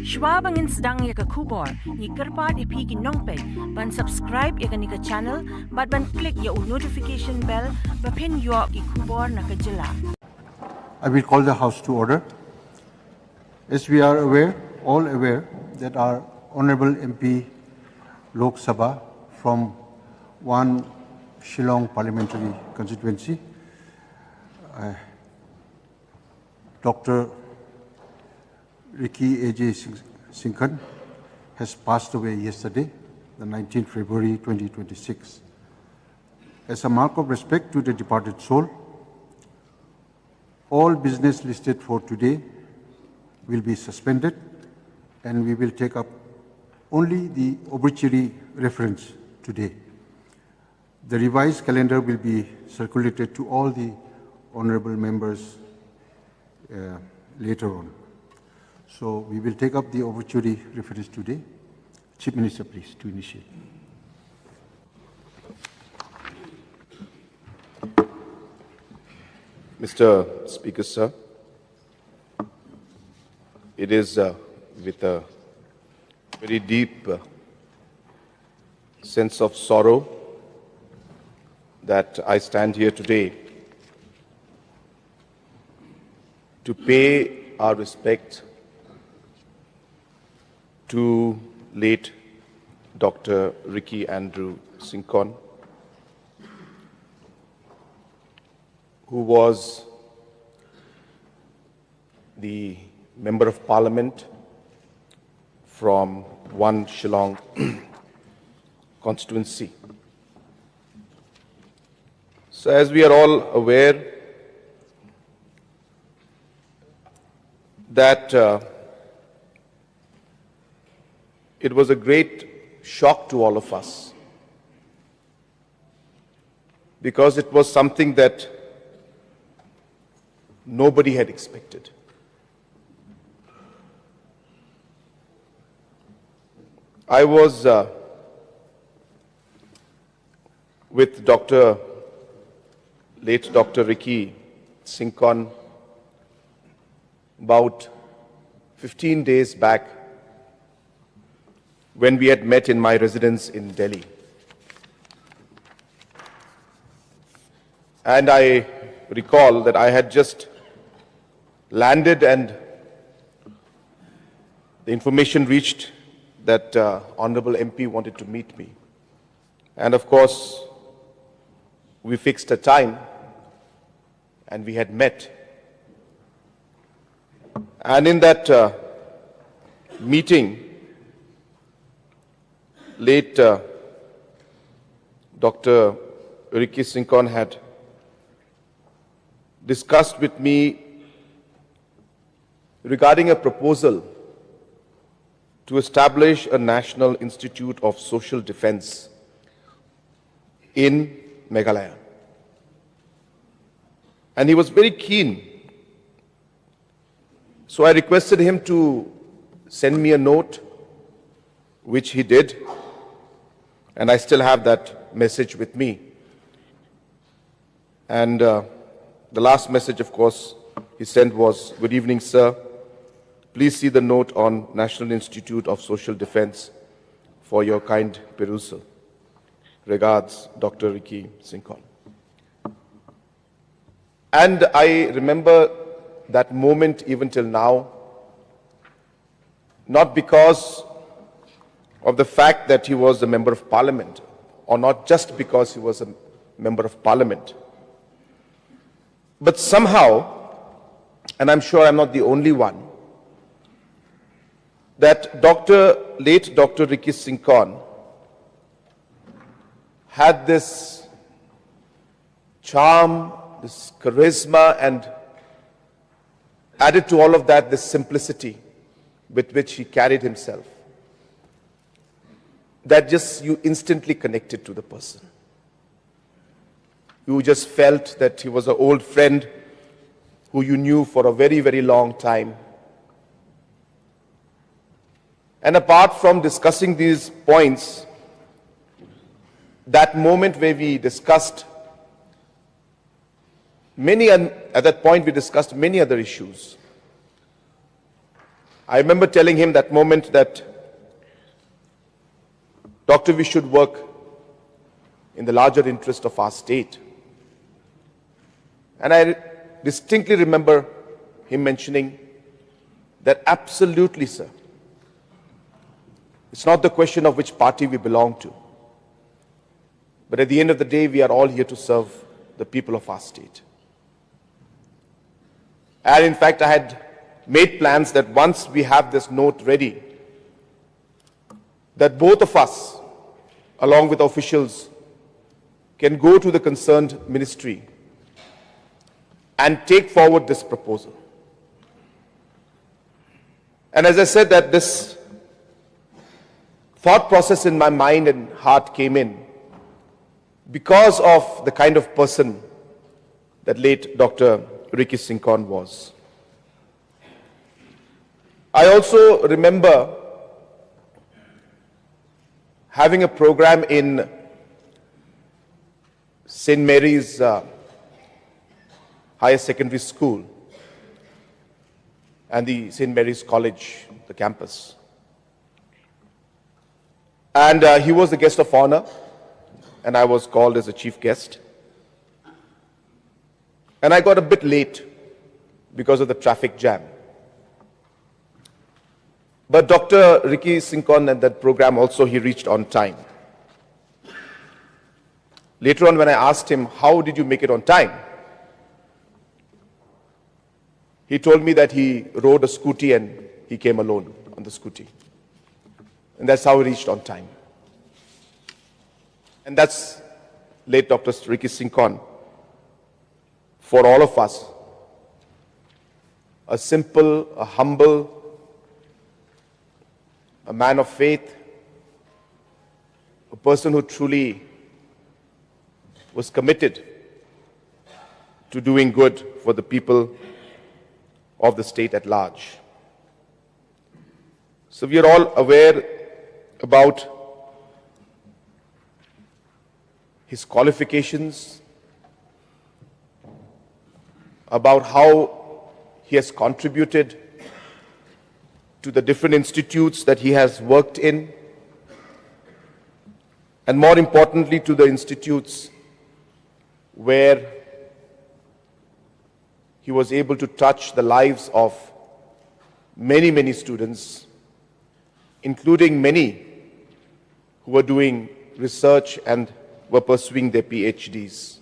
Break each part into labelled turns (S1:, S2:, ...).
S1: Schwabangin sedang ya ke kubor, ni kerpat ipi ki nongpek, ban subscribe ya ni ke channel, ban klik ya notification bell, bapin yo ki kubor na ke jylla.
S2: I will call the House to order. As we are all aware that our Honourable MP Lok Sabha from one Shillong parliamentary constituency, Dr. Ricky A.J. Syngkon, has passed away yesterday, the 19th February 2026. As a mark of respect to the departed soul, all business listed for today will be suspended, and we will take up only the obituary reference today. The revised calendar will be circulated to all the honourable members later on. So we will take up the obituary reference today. Chief Minister, please, to initiate.
S3: Mr. Speaker, sir, it is with a very deep sense of sorrow that I stand here today to pay our respect to late Dr. Ricky Andrew Syngkon, who was the Member of Parliament from one Shillong constituency. So as we are all aware that it was a great shock to all of us, because it was something that nobody had expected. I was with late Dr. Ricky Syngkon about 15 days back when we had met in my residence in Delhi. And I recall that I had just landed and the information reached that Honourable MP wanted to meet me. And of course, we fixed a time and we had met. And in that meeting, late Dr. Ricky Syngkon had discussed with me regarding a proposal to establish a National Institute of Social Defence in Meghalaya. And he was very keen. So I requested him to send me a note, which he did, and I still have that message with me. And the last message, of course, he sent was, "Good evening, sir. Please see the note on National Institute of Social Defence for your kind perusal. Regards, Dr. Ricky Syngkon." And I remember that moment even till now, not because of the fact that he was a Member of Parliament, or not just because he was a Member of Parliament, but somehow, and I'm sure I'm not the only one, that late Dr. Ricky Syngkon had this charm, this charisma, and added to all of that, this simplicity with which he carried himself, that just you instantly connected to the person. You just felt that he was an old friend who you knew for a very, very long time. And apart from discussing these points, that moment where we discussed at that point we discussed many other issues. I remember telling him that moment that, Doctor, we should work in the larger interest of our state. And I distinctly remember him mentioning that absolutely, sir, it's not the question of which party we belong to, but at the end of the day, we are all here to serve the people of our state. And in fact, I had made plans that once we have this note ready, that both of us, along with officials, can go to the concerned ministry and take forward this proposal. And as I said, that this thought process in my mind and heart came in because of the kind of person that late Dr. Ricky Syngkon was. I also remember having a program in St. Mary's Higher Secondary School and the St. Mary's College, the campus. And he was the guest of honor, and I was called as a chief guest. And I got a bit late because of the traffic jam. But Dr. Ricky Syngkon and that program also, he reached on time. Later on when I asked him, how did you make it on time? He told me that he rode a scooty and he came alone on the scooty. And that's how he reached on time. And that's late Dr. Ricky Syngkon. For all of us, a simple, a humble, a man of faith, a person who truly was committed to doing good for the people of the state at large. So we are all aware about his qualifications, about how he has contributed to the different institutes that he has worked in, and more importantly to the institutes where he was able to touch the lives of many, many students, including many who were doing research and were pursuing their PhDs.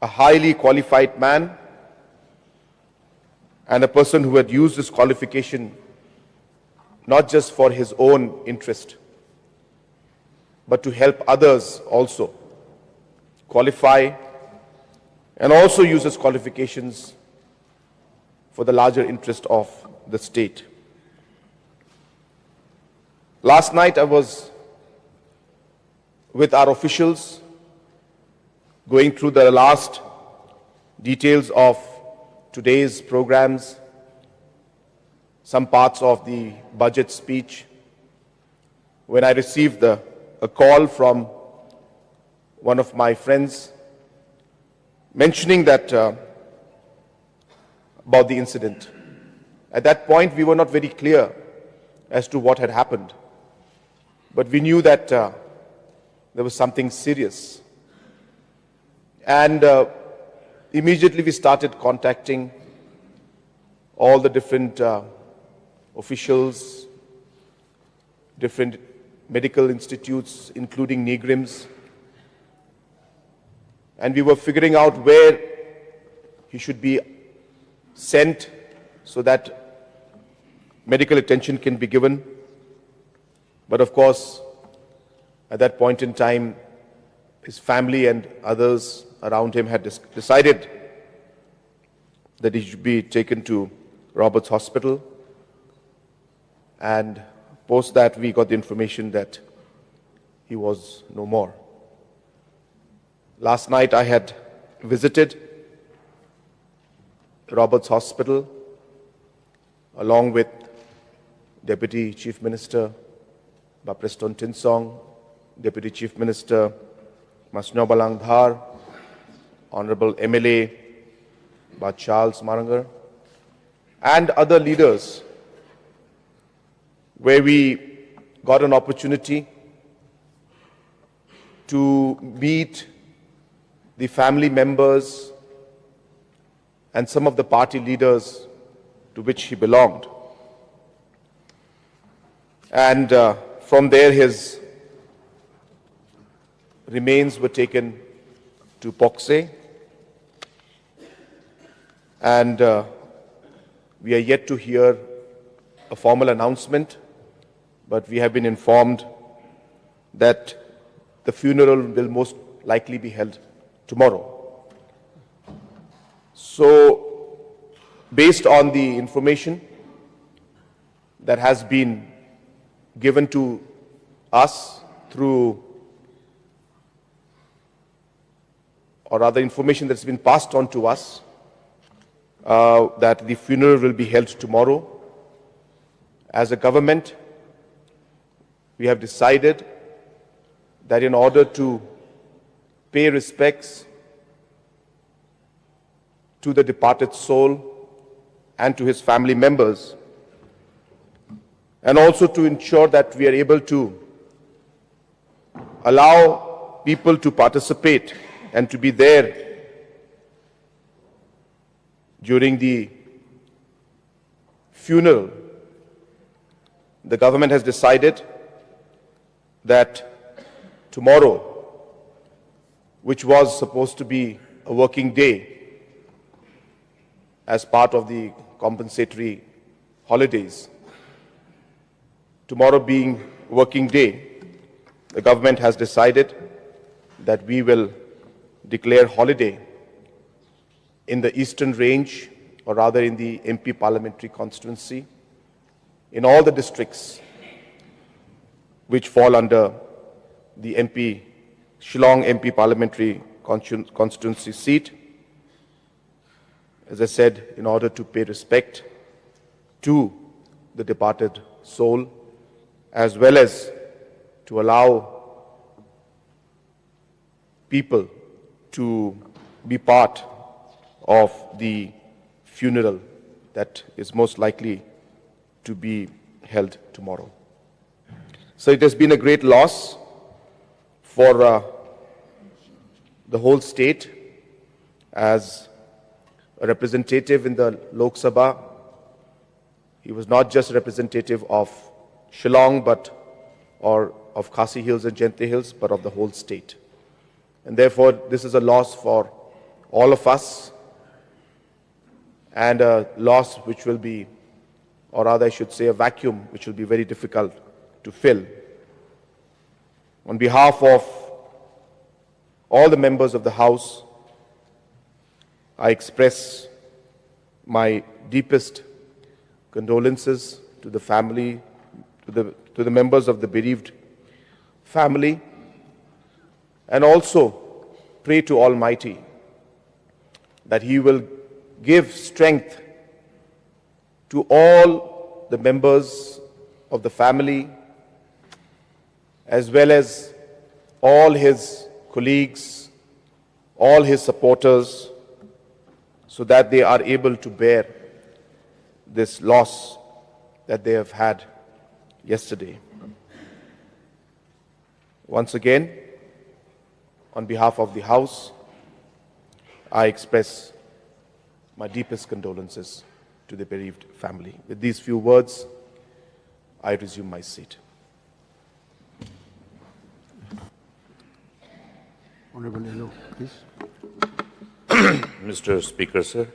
S3: A highly qualified man and a person who had used his qualification not just for his own interest, but to help others also qualify and also use his qualifications for the larger interest of the state. Last night I was with our officials going through the last details of today's programs, some parts of the budget speech, when I received a call from one of my friends mentioning that about the incident. At that point, we were not very clear as to what had happened, but we knew that there was something serious. And immediately we started contacting all the different officials, different medical institutes, including NIGRIMS, and we were figuring out where he should be sent so that medical attention can be given. But of course, at that point in time, his family and others around him had decided that he should be taken to Roberts Hospital. And post that, we got the information that he was no more. Last night, I had visited Roberts Hospital along with Deputy Chief Minister Preston Tinsong, Deputy Chief Minister Masnyo Balangdhar, Honorable MLA Charles Marangar, and other leaders where we got an opportunity to meet the family members and some of the party leaders to which he belonged. And from there, his remains were taken to Pokse, and we are yet to hear a formal announcement, but we have been informed that the funeral will most likely be held tomorrow. So, based on the information that has been given to us through, or rather information that's been passed on to us, that the funeral will be held tomorrow. As a government, we have decided that in order to pay respects to the departed soul and to his family members, and also to ensure that we are able to allow people to participate and to be there during the funeral, the government has decided that tomorrow, which was supposed to be a working day as part of the compensatory holidays, tomorrow being working day, the government has decided that we will declare holiday in the Eastern Range, or rather in the MP parliamentary constituency, in all the districts which fall under the Shillong MP parliamentary constituency seat. As I said, in order to pay respect to the departed soul, as well as to allow people to be part of the funeral that is most likely to be held tomorrow. So it has been a great loss for the whole state. As a representative in the Lok Sabha, he was not just a representative of Shillong, or of Khasi Hills and Jaintia Hills, but of the whole state. And therefore, this is a loss for all of us, and a loss which will be, or rather I should say a vacuum, which will be very difficult to fill. On behalf of all the members of the House, I express my deepest condolences to the family, to the members of the bereaved family, and also pray to Almighty that He will give strength to all the members of the family, as well as all His colleagues, all His supporters, so that they are able to bear this loss that they have had yesterday. Once again, on behalf of the House, I express my deepest condolences to the bereaved family. With these few words, I resume my seat.
S2: Honorable Lyoh, please.
S4: Mr. Speaker, sir,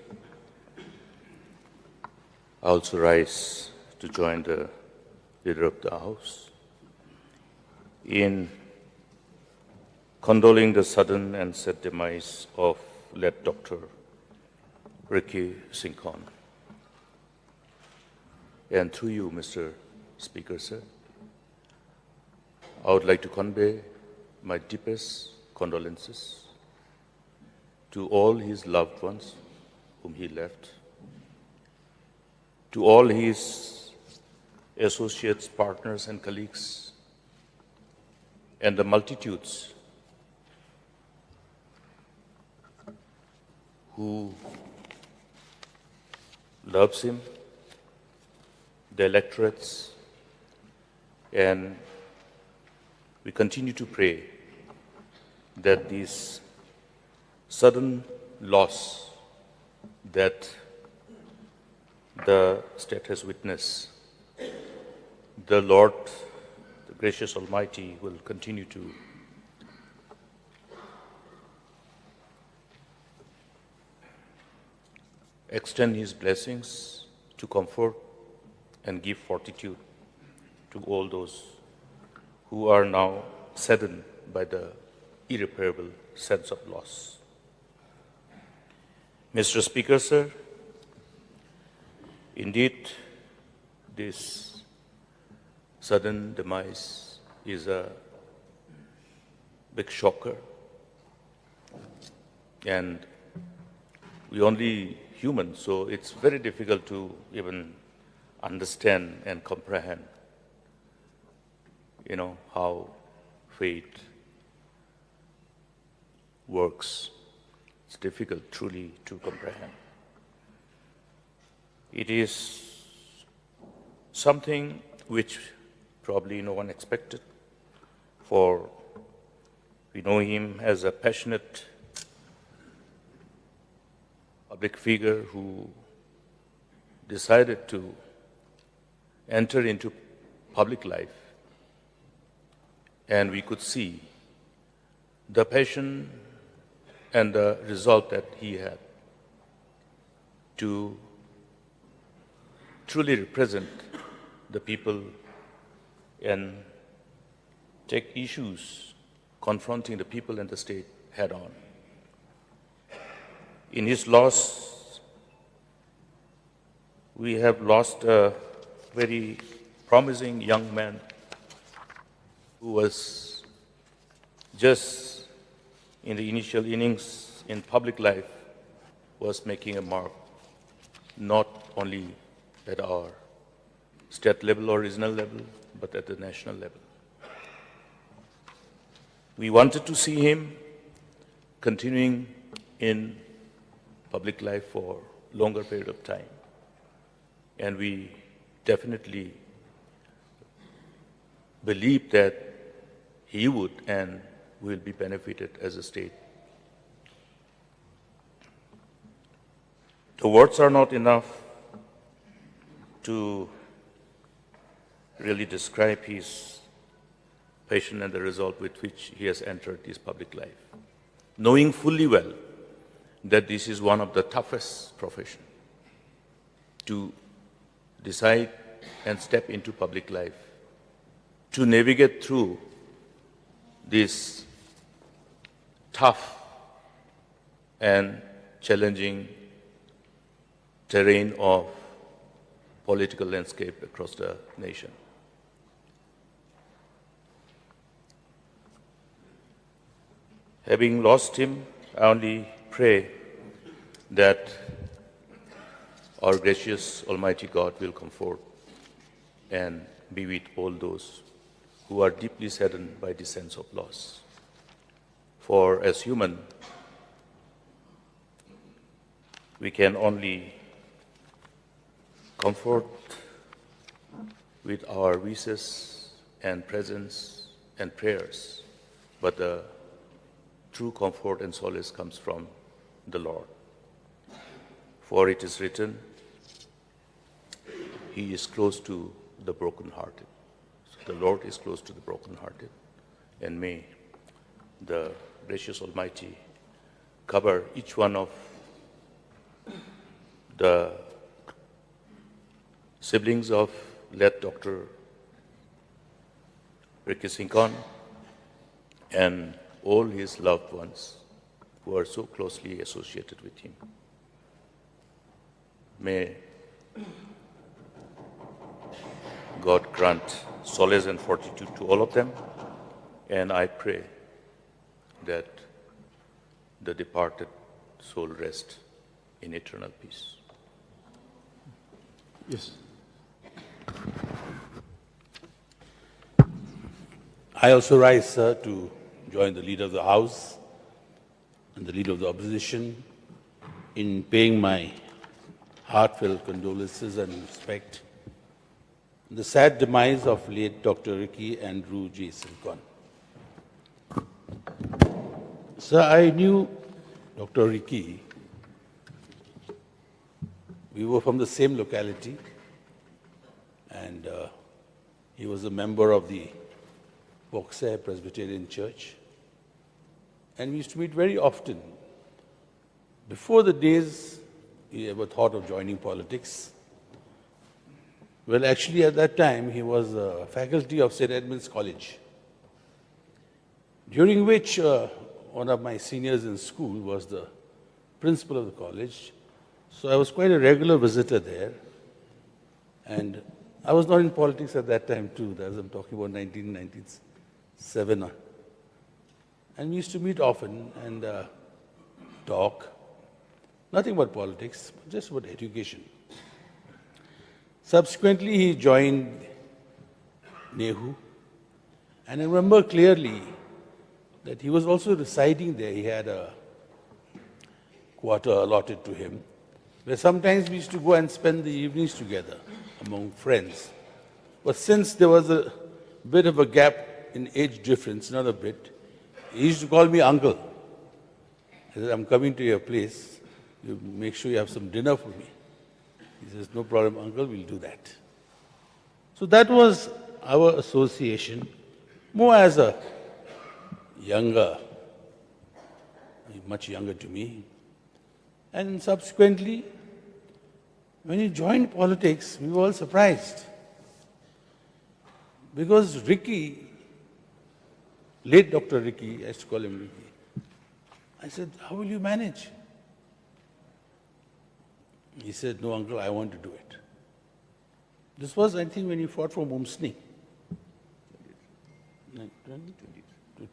S4: I also rise to join the Leader of the House in condoling the sudden and sad demise of late Dr. Ricky Syngkon. And through you, Mr. Speaker, sir, I would like to convey my deepest condolences to all his loved ones whom he left, to all his associates, partners, and colleagues, and the multitudes who loves him, the electorates And we continue to pray that this sudden loss that the state has witnessed, the Lord, the gracious Almighty, will continue to extend His blessings to comfort and give fortitude to all those who are now saddened by the irreparable sense of loss. Mr. Speaker, sir, indeed, this sudden demise is a big shocker, and we only human, so it's very difficult to even understand and comprehend, how fate works. It's difficult truly to comprehend. It is something which probably no one expected, for we know him as a passionate public figure who decided to enter into public life, and we could see the passion and the result that he had to truly represent the people and take issues confronting the people and the state head on. In his loss, we have lost a very promising young man who was just in the initial innings in public life was making a mark, not only at our state level or regional level, but at the national level. We wanted to see him continuing in public life for longer period of time, and we definitely believe that he would and will be benefited as a state. The words are not enough to really describe his passion and the result with which he has entered this public life, knowing fully well that this is one of the toughest professions to decide and step into public life, to navigate through this tough and challenging terrain of political landscape across the nation. Having lost him, I only pray that our gracious Almighty God will comfort and be with all those who are deeply saddened by the sense of loss. For as human, we can only comfort with our wishes and presence and prayers, but the true comfort and solace comes from the Lord. For it is written, He is close to the brokenhearted. So the Lord is close to the brokenhearted. And may the gracious Almighty cover each one of the siblings of late Dr. Ricky Syngkon and all his loved ones who are so closely associated with him. May God grant solace and fortitude to all of them, and I pray that the departed soul rest in eternal peace.
S5: Yes. I also rise, sir, to join the Leader of the House and the Leader of the Opposition in paying my heartfelt condolences and respect the sad demise of late Dr. Ricky Andrew J. Syngkon. Sir, I knew Dr. Ricky. We were from the same locality, and he was a member of the Boxer Presbyterian Church. And we used to meet very often. Before the days he ever thought of joining politics, well, actually at that time he was a faculty of St. Edmund's College, during which one of my seniors in school was the principal of the college. So I was quite a regular visitor there. And I was not in politics at that time too, as I'm talking about 1997. And we used to meet often and talk, nothing about politics, but just about education. Subsequently, he joined NEHU, and I remember clearly that he was also residing there. He had a quarter allotted to him, where sometimes we used to go and spend the evenings together among friends. But since there was a bit of a gap in age difference, not a bit, he used to call me uncle. He said, I'm coming to your place. You make sure you have some dinner for me. He says, no problem, uncle, we'll do that. So that was our association, more as a younger, much younger to me. And subsequently, when he joined politics, we were all surprised. Because Ricky, late Dr. Ricky, I used to call him Ricky, I said, how will you manage? He said, no, uncle, I want to do it. This was, I think, when he fought for Mumsni,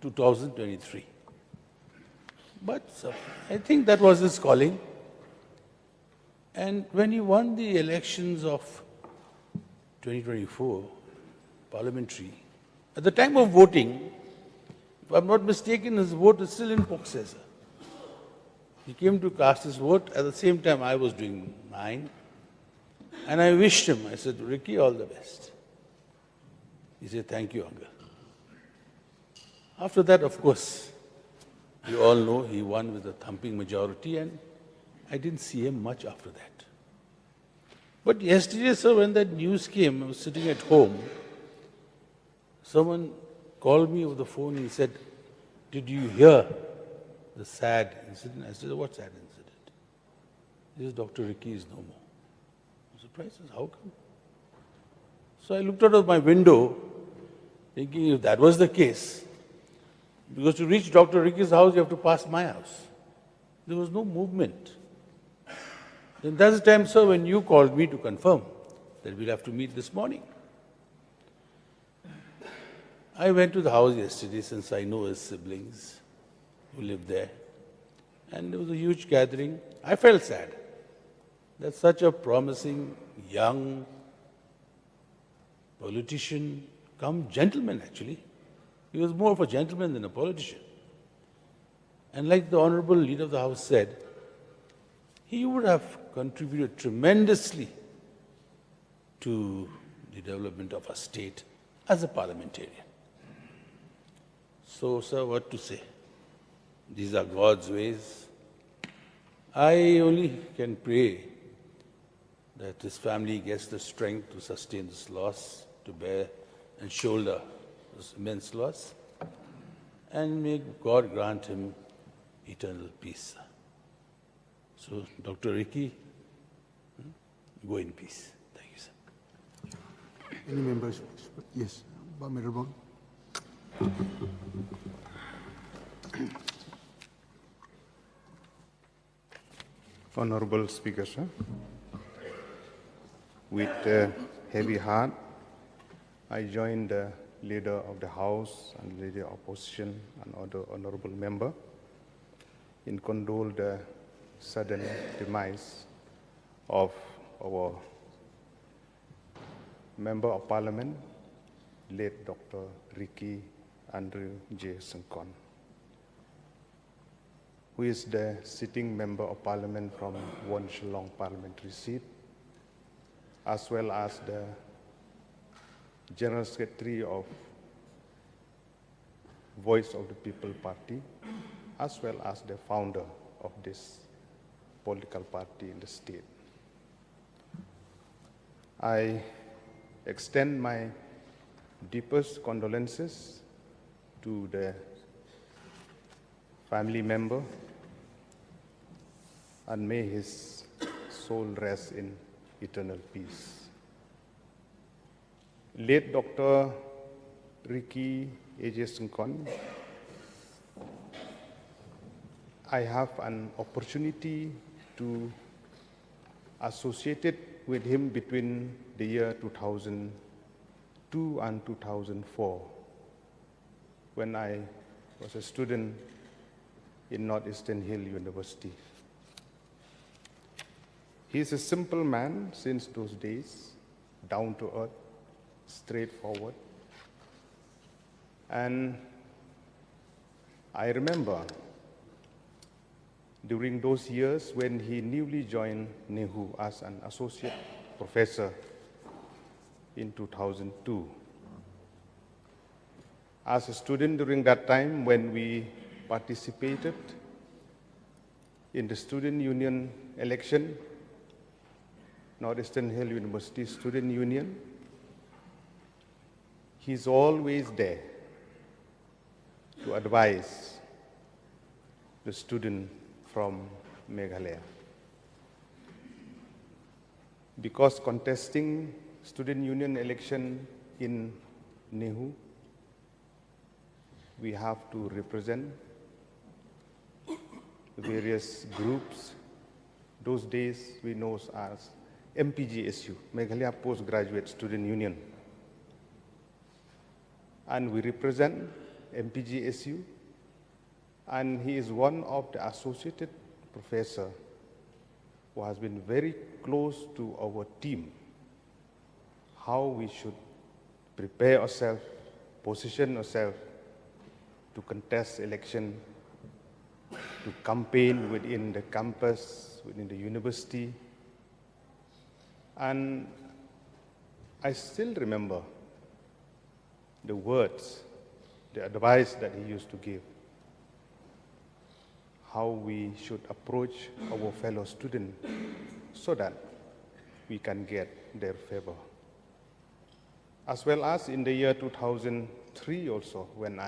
S5: 2023. But I think that was his calling. And when he won the elections of 2024, parliamentary, at the time of voting, if I'm not mistaken, his vote is still in Poxesa. He came to cast his vote. At the same time, I was doing mine. And I wished him, I said, Ricky, all the best. He said, thank you, uncle. After that, of course, you all know he won with a thumping majority, and I didn't see him much after that. But yesterday, sir, when that news came, I was sitting at home. Someone called me over the phone and he said, did you hear the sad incident? I said, what sad incident? He says, Dr. Ricky is no more. I'm surprised. I said, how come? So I looked out of my window, thinking if that was the case, because to reach Dr. Ricky's house, you have to pass my house. There was no movement. Then that's the time, sir, when you called me to confirm that we'll have to meet this morning. I went to the house yesterday, since I know his siblings who live there. And there was a huge gathering. I felt sad that such a promising, young politician, come gentleman actually. He was more of a gentleman than a politician. And like the Honorable Leader of the House said, he would have contributed tremendously to the development of our state as a parliamentarian. So, sir, what to say? These are God's ways. I only can pray that his family gets the strength to sustain this loss, to bear and shoulder this immense loss, and may God grant him eternal peace. So, Dr. Ricky, go in peace. Thank you, sir.
S2: Any members? Yes, Mirabon.
S6: Honorable Speaker, sir, with a heavy heart, I joined the Leader of the House and Leader of Opposition and other honorable member in condole the sudden demise of our Member of Parliament, late Dr. Ricky Andrew J. Syngkon, who is the sitting Member of Parliament from Shillong parliamentary seat, as well as the General Secretary of Voice of the People Party, as well as the founder of this political party in the state. I extend my deepest condolences to the family member, and may his soul rest in eternal peace. Late Dr. Ricky A.J. Syngkon, I have an opportunity to associate it with him between the year 2002 and 2004, when I was a student in Northeastern Hill University. He is a simple man since those days, down to earth, straightforward. And I remember during those years when he newly joined NEHU as an associate professor in 2002. As a student during that time, when we participated in the student union election, Northeastern Hill University Student Union, he's always there to advise the student from Meghalaya. Because contesting student union election in NEHU, we have to represent various groups. Those days we know as MPGSU, Meghalaya Postgraduate Student Union. And we represent MPGSU, and he is one of the associated professor who has been very close to our team, how we should prepare ourselves, position ourselves to contest election, to campaign within the campus, within the university. And I still remember the words, the advice that he used to give, how we should approach our fellow students so that we can get their favor. As well as in the year 2003 also, when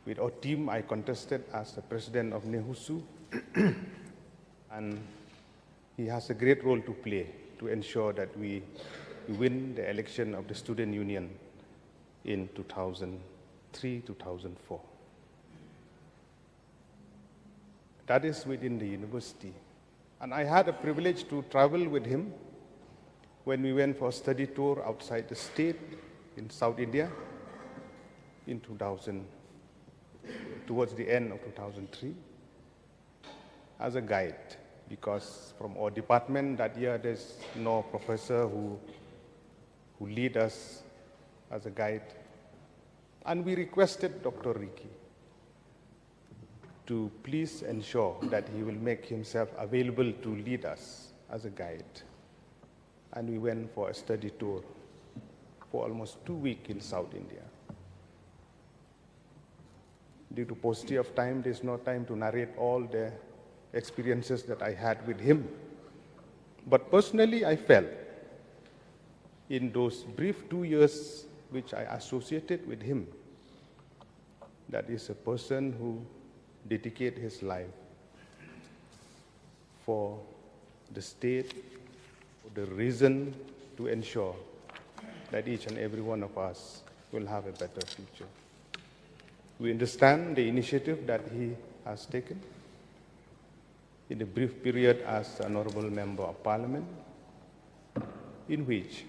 S6: with our team, I contested as the president of NEHUSU, and he has a great role to play to ensure that we win the election of the student union in 2003-2004. That is within the university. And I had a privilege to travel with him when we went for a study tour outside the state in South India in 2000, towards the end of 2003, as a guide, because from our department that year there's no professor who lead us as a guide. And we requested Dr. Ricky to please ensure that he will make himself available to lead us as a guide. And we went for a study tour for almost 2 weeks in South India. Due to paucity of time, there's no time to narrate all the experiences that I had with him. But personally, I felt in those brief 2 years which I associated with him, that is a person who dedicated his life for the state, for the reason to ensure that each and every one of us will have a better future. We understand the initiative that he has taken in the brief period as an honorable member of parliament, in which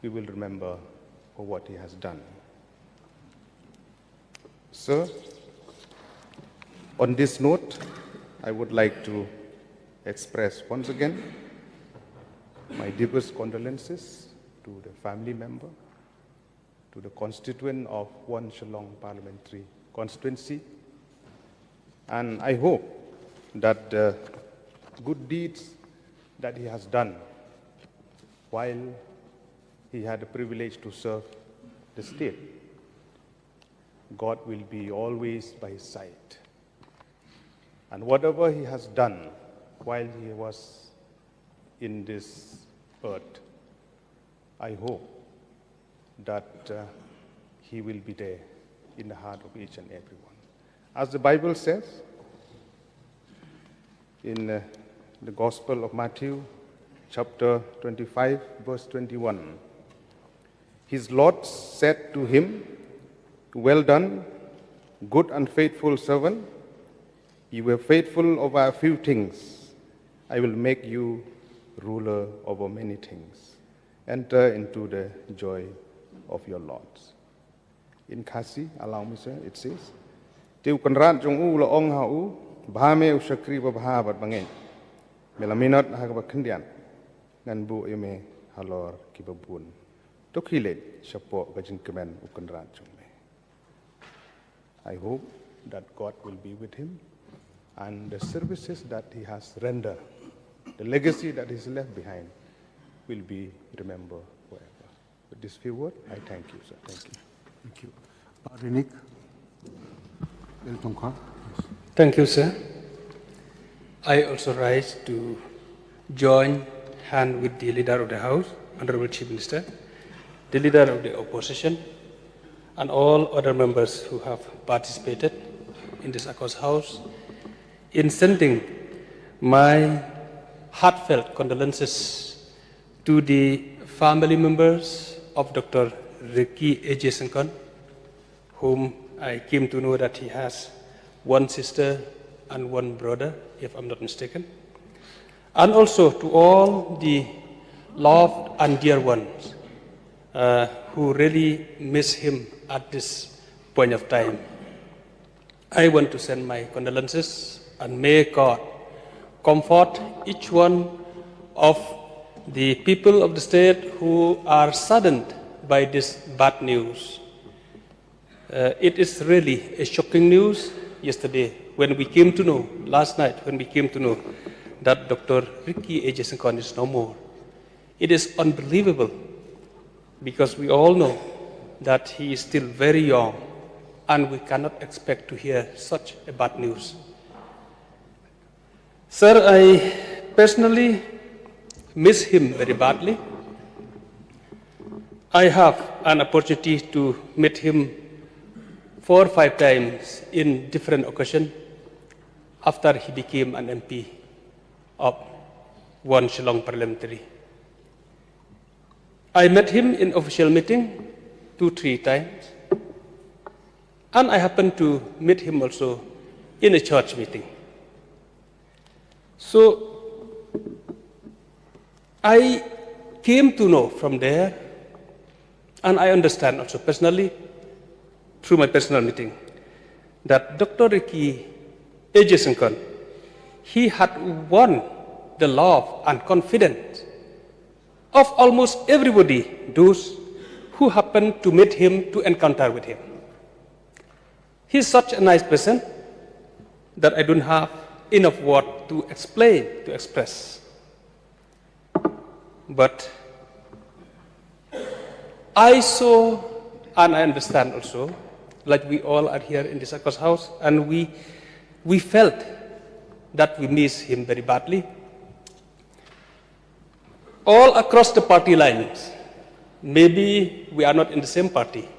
S6: we will remember for what he has done. Sir, on this note, I would like to express once again my deepest condolences to the family member, to the constituent of 1 Shillong parliamentary constituency, and I hope that the good deeds that he has done while he had the privilege to serve the state. God will be always by his side. And whatever he has done while he was in this earth, I hope that he will be there in the heart of each and everyone. As the Bible says in the Gospel of Matthew, chapter 25, verse 21, his Lord said to him, "Well done, good and faithful servant. You were faithful over a few things. I will make you ruler over many things. Enter into the joy of your Lord." In Khasi, allow me, sir, it says, "Tiu kanrat jong u la ong ha u, bhame u shakri ba bhabat bangeng. Melaminot hagaba khendian, ngan bu yeme halor kibabun. Tokile shapo gajin kemen u kanrat jong me." I hope that God will be with him and the services that he has rendered, the legacy that is left behind, will be remembered forever. With this few words, I thank you, sir. Thank you.
S2: Thank you. Rinik, Eltongkha.
S7: Thank you, sir. I also rise to join hand with the leader of the House, Honorable Chief Minister, the leader of the opposition, and all other members who have participated in this Akos House in sending my heartfelt condolences to the family members of Dr. Ricky A.J. Syngkon, whom I came to know that he has one sister and one brother, if I'm not mistaken, and also to all the loved and dear ones who really miss him at this point of time. I want to send my condolences and may God comfort each one of the people of the state who are saddened by this bad news. It is really a shocking news yesterday when we came to know, last night when we came to know that Dr. Ricky A.J. Syngkon is no more. It is unbelievable because we all know that he is still very young and we cannot expect to hear such a bad news. Sir, I personally miss him very badly. I have an opportunity to meet him 4 or 5 times in different occasions after he became an MP of one Shillong parliamentary. I met him in official meeting 2-3 times, and I happened to meet him also in a church meeting. So I came to know from there, and I understand also personally through my personal meeting that Dr. Ricky A.J. Syngkon, he had won the love and confidence of almost everybody, those who happened to meet him, to encounter with him. He's such a nice person that I don't have enough words to explain, to express. But I saw, and I understand also, like we all are here in this Akos House, and we felt that we miss him very badly. All across the party lines, maybe we are not in the same party,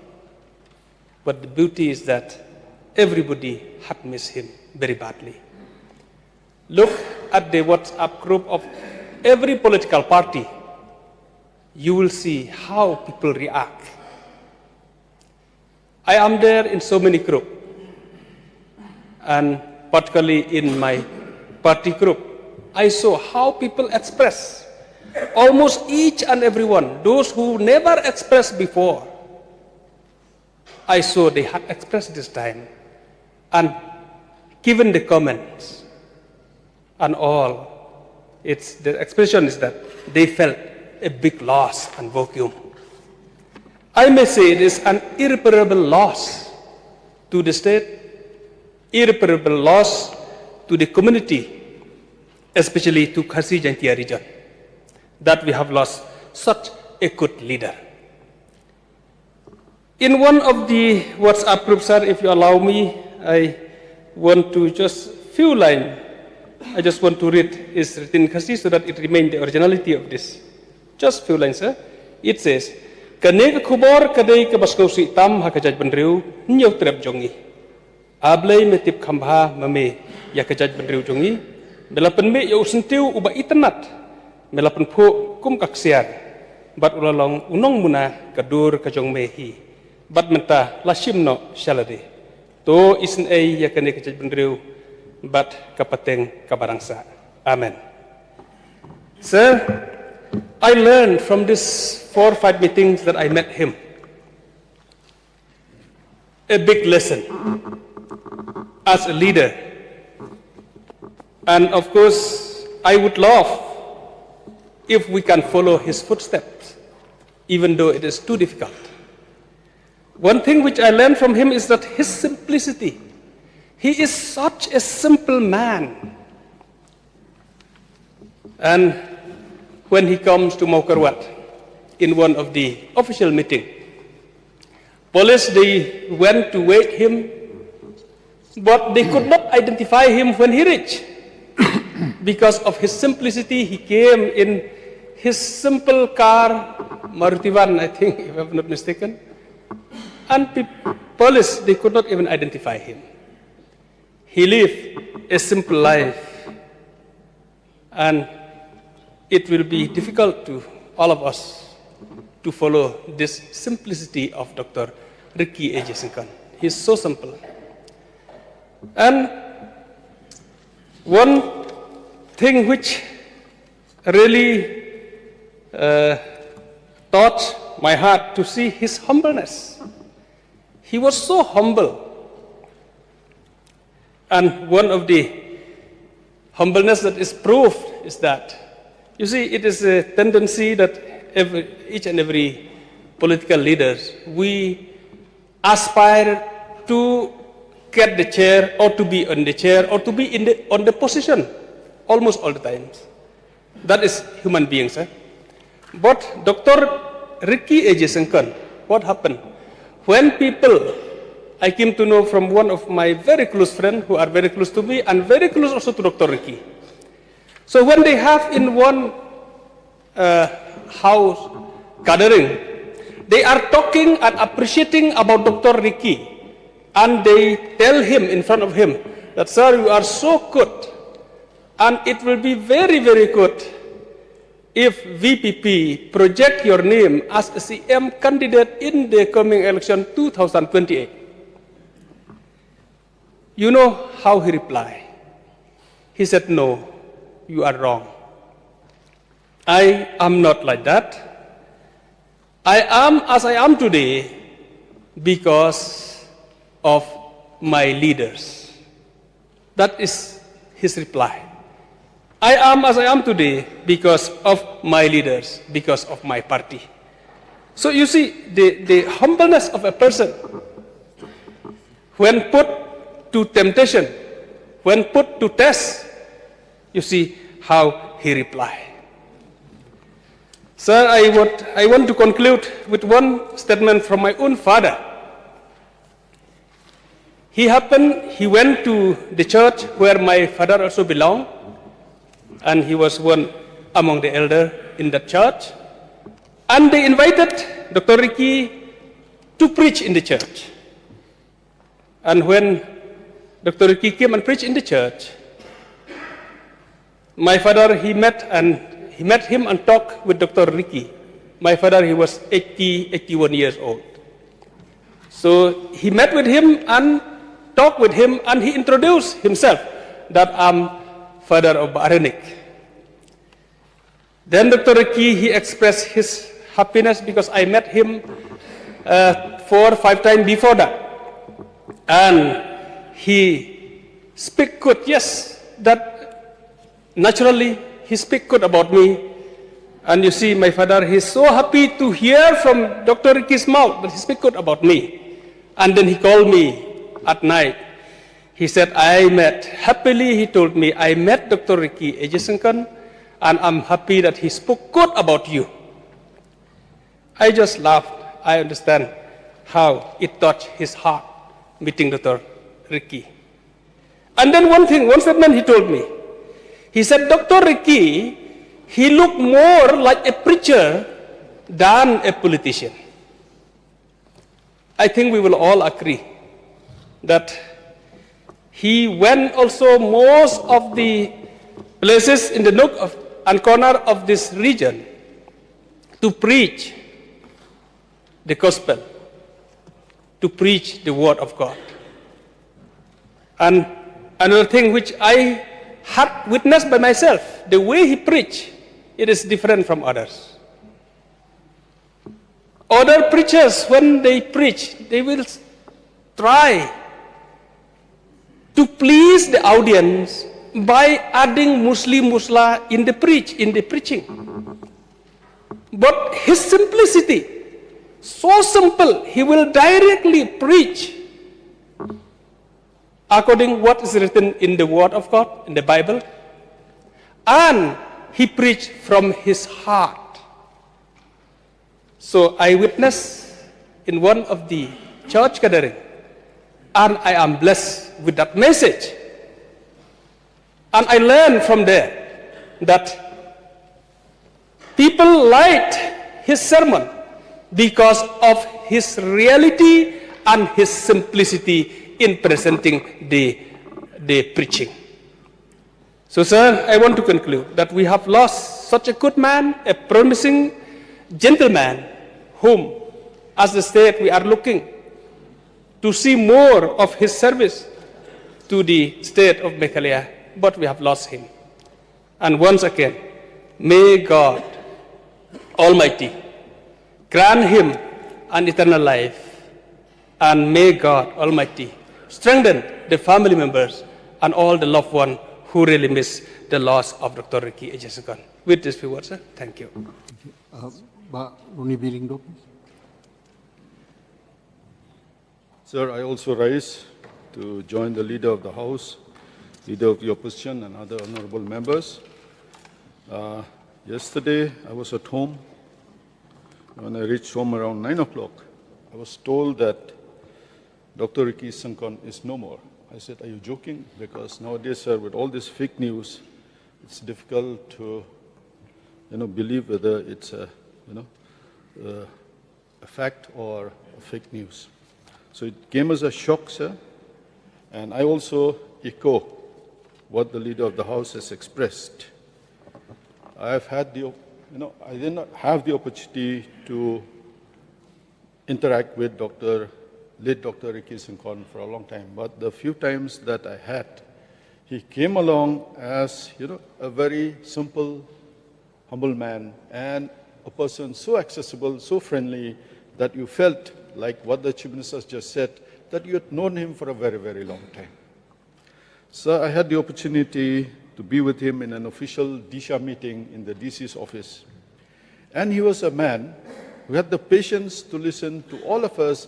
S7: but the beauty is that everybody had missed him very badly. Look at the WhatsApp group of every political party. You will see how people react. I am there in so many groups, and particularly in my party group, I saw how people express. Almost each and every one, those who never expressed before, I saw they had expressed this time and given the comments and all. The expression is that they felt a big loss and vacuum. I may say it is an irreparable loss to the state, irreparable loss to the community, especially to Khasi Jaintia region, that we have lost such a good leader. In one of the WhatsApp groups, sir, if you allow me, I want to just few lines. I just want to read is written in Khasi so that it remains the originality of this. Just few lines, sir. It says, "Kaneg kubor kadai ke baskausi tam hakajaj bandriu nyau trep jongi. Ablay metip kambha mame yakajaj bandriu jongi. Melapan me ya usentiu uba itanat. Melapan po kum kaksian. Bat ulalong unong muna kadur kajong mehi. Bat menta lashim no shalade. To isen ay yakane kajaj bandriu. But kapateng kabarangsa. Amen. Sir, I learned from these 4 or 5 meetings that I met him a big lesson as a leader. And of course, I would love if we can follow his footsteps, even though it is too difficult. One thing which I learned from him is that his simplicity. He is such a simple man. And when he comes to Maukarwat in one of the official meetings, police, they went to wake him, but they could not identify him when he reached. Because of his simplicity, he came in his simple car, Maruti van, I think, if I'm not mistaken. And police, they could not even identify him. He lived a simple life, and it will be difficult to all of us to follow this simplicity of Dr. Ricky A.J. Syngkon. He's so simple. And one thing which really touched my heart to see his humbleness. He was so humble. And one of the humbleness that is proved is that, you see, it is a tendency that each and every political leaders, we aspire to get the chair or to be on the chair or to be on the position almost all the times. That is human beings. But Dr. Ricky A.J. Syngkon, what happened? When people, I came to know from one of my very close friends who are very close to me and very close also to Dr. Ricky. So when they have in one house gathering, they are talking and appreciating about Dr. Ricky. And they tell him in front of him that, sir, you are so good. And it will be very, very good if VPP project your name as a CM candidate in the coming election 2028. You know how he replied? He said, no, you are wrong. I am not like that. I am as I am today because of my leaders. That is his reply. I am as I am today because of my leaders, because of my party. So you see, the humbleness of a person, when put to temptation, when put to test, you see how he replied. Sir, I want to conclude with one statement from my own father. He went to the church where my father also belonged, and he was one among the elders in that church. And they invited Dr. Ricky to preach in the church. And when Dr. Ricky came and preached in the church, my father, he met him and talked with Dr. Ricky. My father, he was 81 years old. So he met with him and talked with him, and he introduced himself that I'm father of Baranik. Then Dr. Ricky, he expressed his happiness because I met him 4 or 5 times before that. And he speak good, yes, that naturally he speak good about me. And you see, my father, he's so happy to hear from Dr. Ricky's mouth that he speak good about me. And then he called me at night. He said, happily he told me, I met Dr. Ricky A.J. Syngkon, and I'm happy that he spoke good about you. I just laughed. I understand how it touched his heart meeting Dr. Ricky. And then one statement he told me. He said, Dr. Ricky, he looked more like a preacher than a politician. I think we will all agree that he went also most of the places in the nook and corner of this region to preach the gospel, to preach the word of God. And another thing which I had witnessed by myself, the way he preached, it is different from others. Other preachers, when they preach, they will try to please the audience by adding musla in the preaching. But his simplicity, so simple, he will directly preach according what is written in the Word of God, in the Bible, and he preached from his heart. So I witnessed in one of the church gathering, and I am blessed with that message. And I learned from there that people liked his sermon because of his reality and his simplicity in presenting the preaching. So, sir, I want to conclude that we have lost such a good man, a promising gentleman, whom, as the state, we are looking to see more of his service to the state of Meghalaya, but we have lost him. And once again, may God Almighty grant him an eternal life, and may God Almighty strengthen the family members and all the loved ones who really miss the loss of Dr. Ricky Syngkon. With this few words, sir, thank you.
S2: Iing Dorbar.
S8: Sir, I also rise to join the Leader of the House, Leader of the Opposition, and other honorable members. Yesterday, I was at home. When I reached home around 9 o'clock, I was told that Dr. Ricky Syngkon is no more. I said, are you joking? Because nowadays, sir, with all this fake news, it's difficult to, believe whether it's a fact or a fake news. So it came as a shock, sir. And I also echo what the Leader of the House has expressed. I've had I did not have the opportunity to interact with late Dr. Ricky Syngkon for a long time, but the few times that I had, he came along as, a very simple, humble man, and a person so accessible, so friendly, that you felt, like what the Chief Minister just said, that you had known him for a very, very long time. So I had the opportunity to be with him in an official DSHA meeting in the DC's office. And he was a man who had the patience to listen to all of us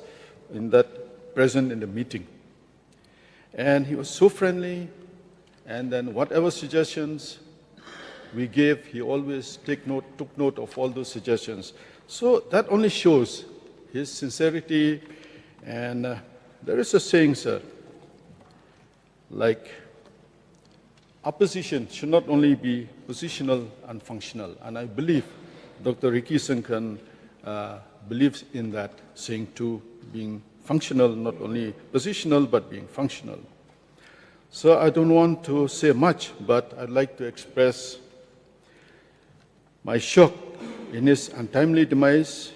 S8: present in the meeting. And he was so friendly, and then whatever suggestions we gave, he always took note of all those suggestions. So that only shows his sincerity. And there is a saying, sir, like, opposition should not only be positional and functional. And I believe Dr. Ricky Syngkon believes in that saying too, being functional, not only positional, but being functional. So I don't want to say much, but I'd like to express my shock in his untimely demise.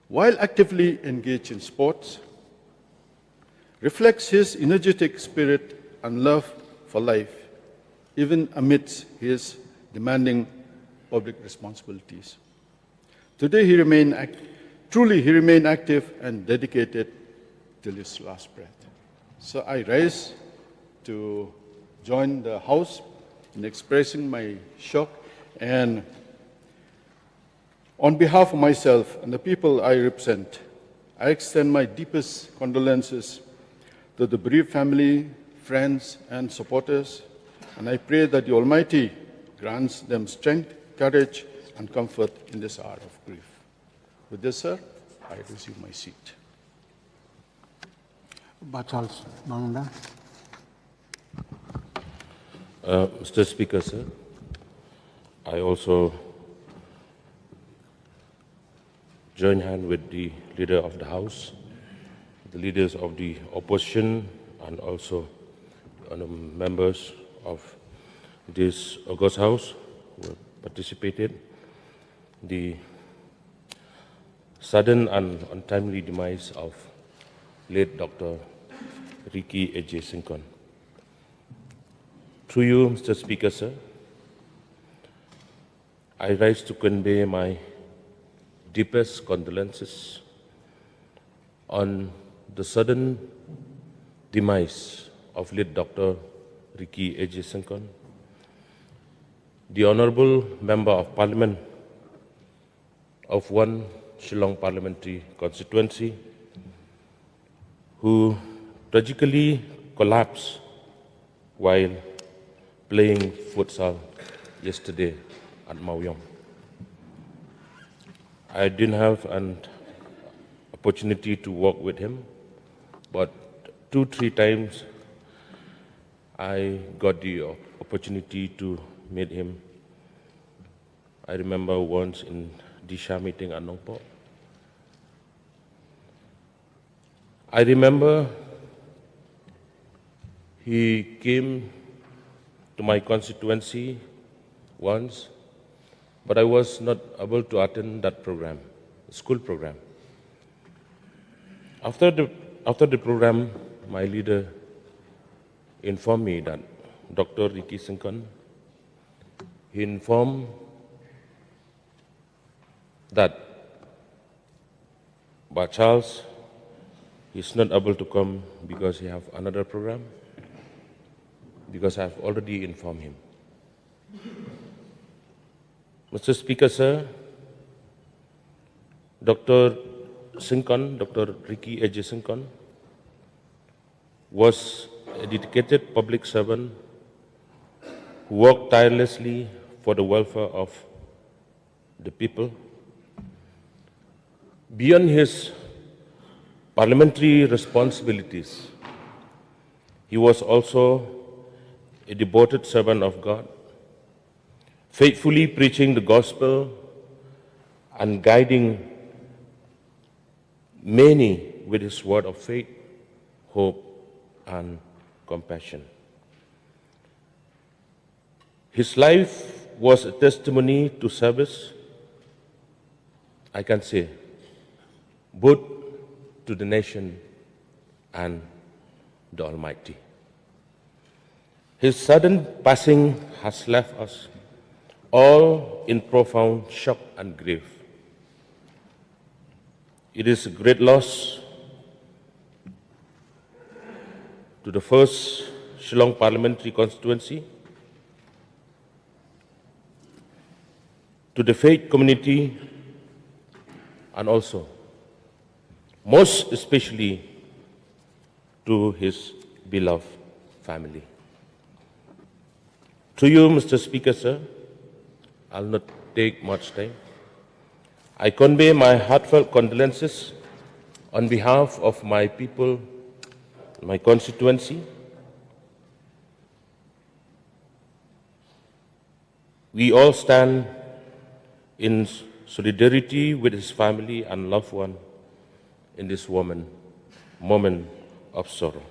S8: While actively engaged in sports, reflects his energetic spirit and love for life, even amidst his demanding public responsibilities. Today he remained active and dedicated till his last breath. So I rise to join the House in expressing my shock, and on behalf of myself and the people I represent, I extend my deepest condolences to the bereaved family, friends, and supporters, and I pray that the Almighty grants them strength, courage, and comfort in this hour of grief. With this, sir, I resume my seat.
S2: Charles Bangda.
S9: Mr. Speaker, sir, I also join hand with the Leader of the House, the leaders of the opposition, and also members of this August House who participated. The sudden and untimely demise of late Dr. Ricky A.J. Syngkon. Through you, Mr. Speaker, sir, I rise to convey my deepest condolences on the sudden demise of late Dr. Ricky A.J. Syngkon, the Honourable Member of Parliament of 1 Shillong Parliamentary Constituency, who tragically collapsed while playing futsal yesterday at Mawyong. I didn't have an opportunity to work with him, but 2-3 times I got the opportunity to meet him. I remember once in Disha meeting at Nongpo. I remember he came to my constituency once, but I was not able to attend that program, school program. After the program, my leader informed me that Dr. Ricky Syngkon, he informed that Charles is not able to come because he have another program, because I have already informed him. Mr. Speaker, sir, Dr. Syngkon, Dr. Ricky A.J. Syngkon, was a dedicated public servant who worked tirelessly for the welfare of the people. Beyond his parliamentary responsibilities, he was also a devoted servant of God, faithfully preaching the gospel and guiding many with his word of faith, hope, and compassion. His life was a testimony to service, I can say, both to the nation and the Almighty. His sudden passing has left us all in profound shock and grief. It is a great loss to the first Shillong Parliamentary Constituency, to the faith community, and also, most especially, to his beloved family. To you, Mr. Speaker, sir, I'll not take much time. I convey my heartfelt condolences on behalf of my people, my constituency. We all stand in solidarity with his family and loved one in this moment of sorrow.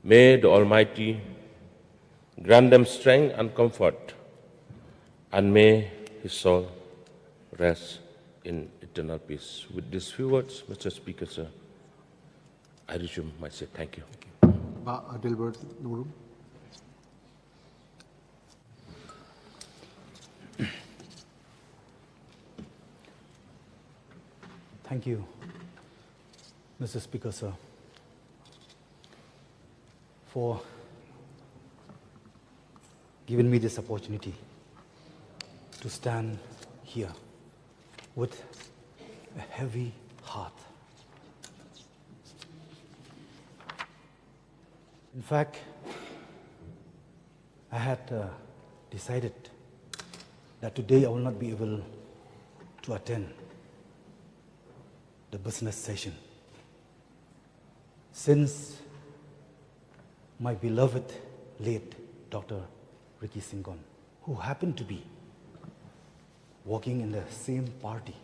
S9: May the Almighty grant them strength and comfort, and may his soul rest in eternal peace. With these few words, Mr. Speaker, sir, I resume my seat. Thank you.
S2: Dilbert Burom.
S10: Thank you, Mr. Speaker, sir, for giving me this opportunity to stand here with a heavy heart. In fact, I had decided that today I will not be able to attend the business session. Since my beloved late Dr. Ricky Syngkon, who happened to be walking in the same party,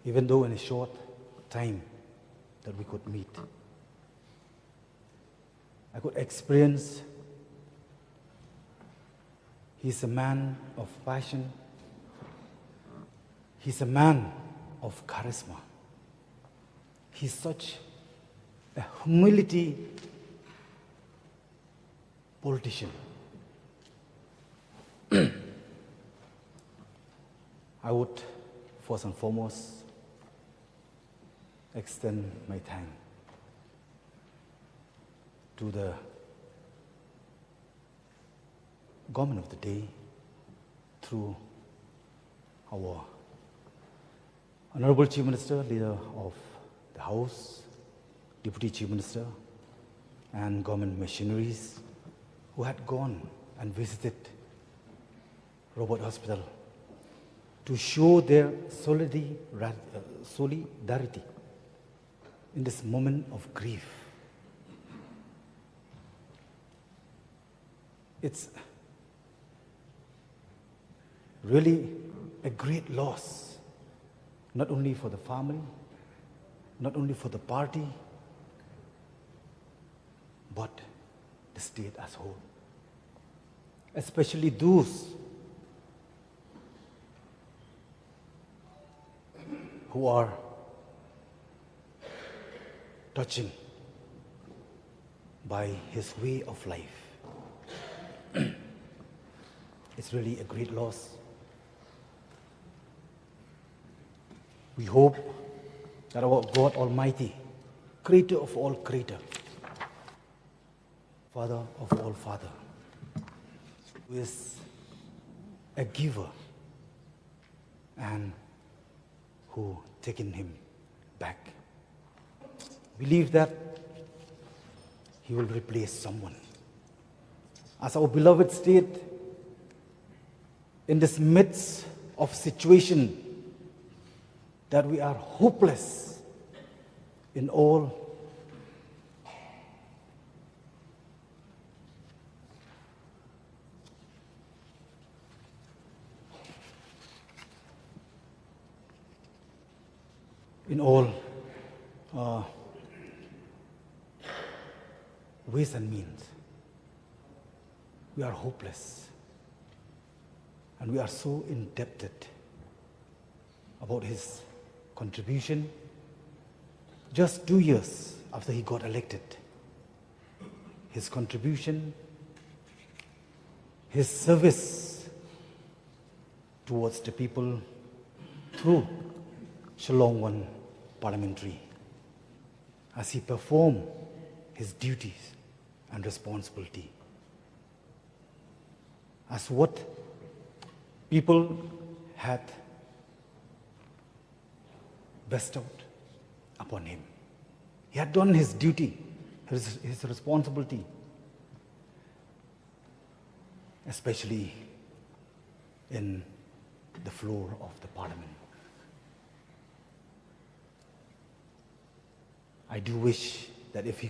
S10: even though in a short time that we could meet, I could experience he's a man of passion, he's a man of charisma, he's such a humility politician. I would first and foremost extend my thanks to the government of the day through our Honorable Chief Minister, Leader of the House, Deputy Chief Minister, and government missionaries who had gone and visited Robert Hospital to show their solidarity in this moment of grief. It's really a great loss, not only for the family, not only for the party, but the state as a whole. Especially those who are touching by his way of life. It's really a great loss. We hope that our God Almighty, Creator of all Creator, Father of all Father, who is a giver and who taken him back, believe that he will replace someone. As our beloved state, in this midst of situation that we are hopeless in all, ways and means. We are hopeless, and we are so indebted about his contribution. Just 2 years after he got elected, his contribution, his service towards the people through Shillong 1 parliamentary, as he performed his duties and responsibility as what people had bestowed upon him. He had done his duty, his responsibility, especially in the floor of the parliament. I do wish that if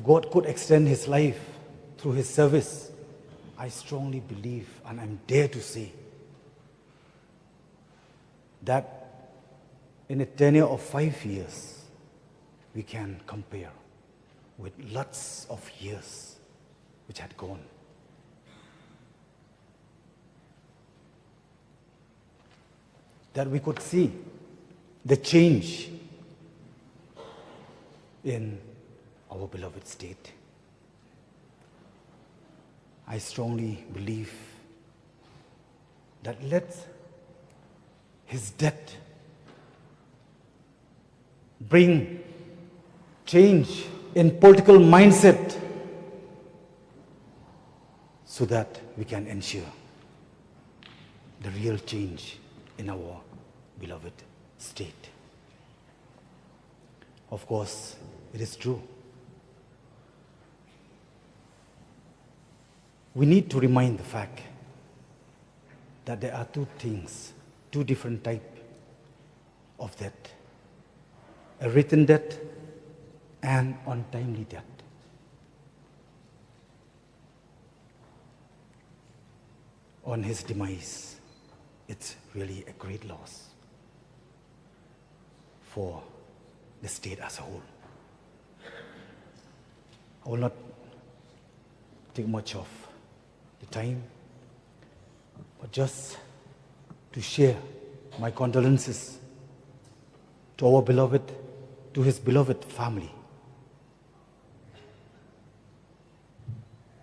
S10: God could extend his life through his service, I strongly believe, and I'm dare to say, that in a tenure of 5 years, we can compare with lots of years which had gone. That we could see the change in our beloved state. I strongly believe that let his death bring change in political mindset so that we can ensure the real change in our beloved state. Of course, it is true. We need to remind the fact that there are two different types of death, a written death and untimely death. On his demise, it's really a great loss for the state as a whole. I will not take much of the time, but just to share my condolences to our beloved, to his beloved family,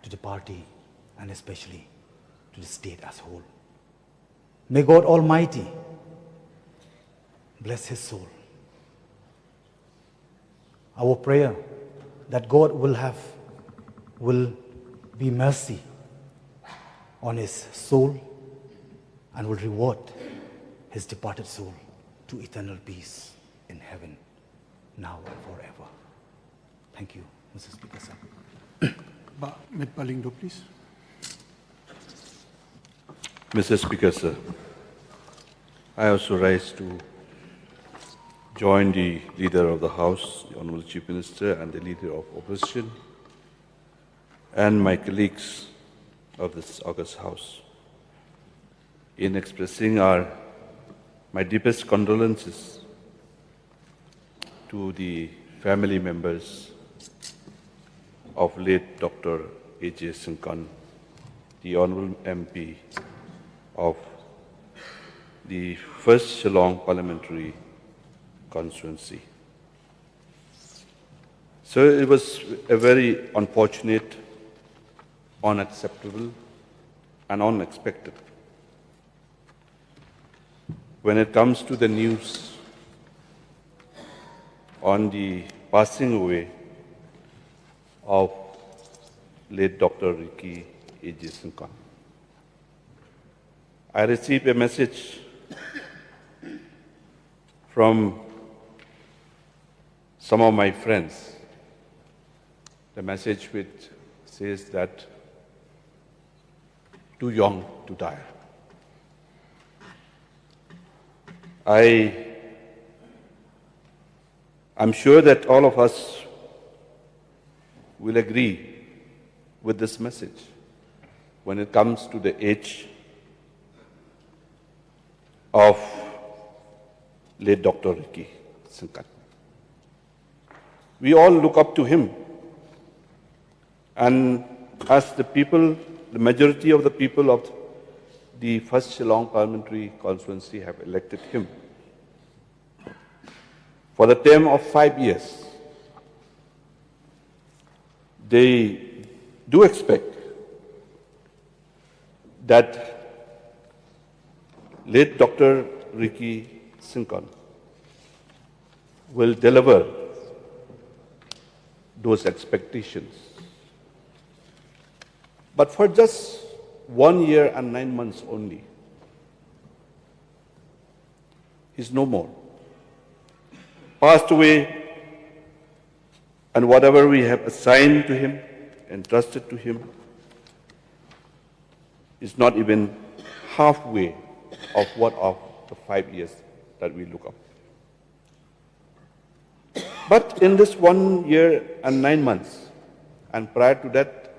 S10: to the party, and especially to the state as a whole. May God Almighty bless his soul. Our prayer that God will be mercy on his soul and will reward his departed soul to eternal peace in heaven, now and forever. Thank you, Mr. Speaker, sir.
S2: Medpalindo, please.
S8: Mr. Speaker, sir, I also rise to join the Leader of the House, the Honourable Chief Minister, and the Leader of Opposition, and my colleagues of this august House in expressing my deepest condolences to the family members of late Dr. A.J. Syngkon, the Honourable MP of the 1st Shillong Parliamentary Constituency. So it was a very unfortunate, unacceptable, and unexpected. When it comes to the news on the passing away of late Dr. Ricky A.J. Syngkon, I received a message from some of my friends, the message which says that too young to die. I'm sure that all of us will agree with this message when it comes to the age of late Dr. Ricky Syngkon. We all look up to him, and as the people, the majority of the people of the 1st Shillong Parliamentary Constituency have elected him for the term of 5 years. They do expect that late Dr. Ricky Syngkon will deliver those expectations. But for just 1 year and 9 months only, he's no more. Passed away, and whatever we have assigned to him, entrusted to him, is not even halfway of what of the 5 years that we look up. But in this 1 year and 9 months, and prior to that,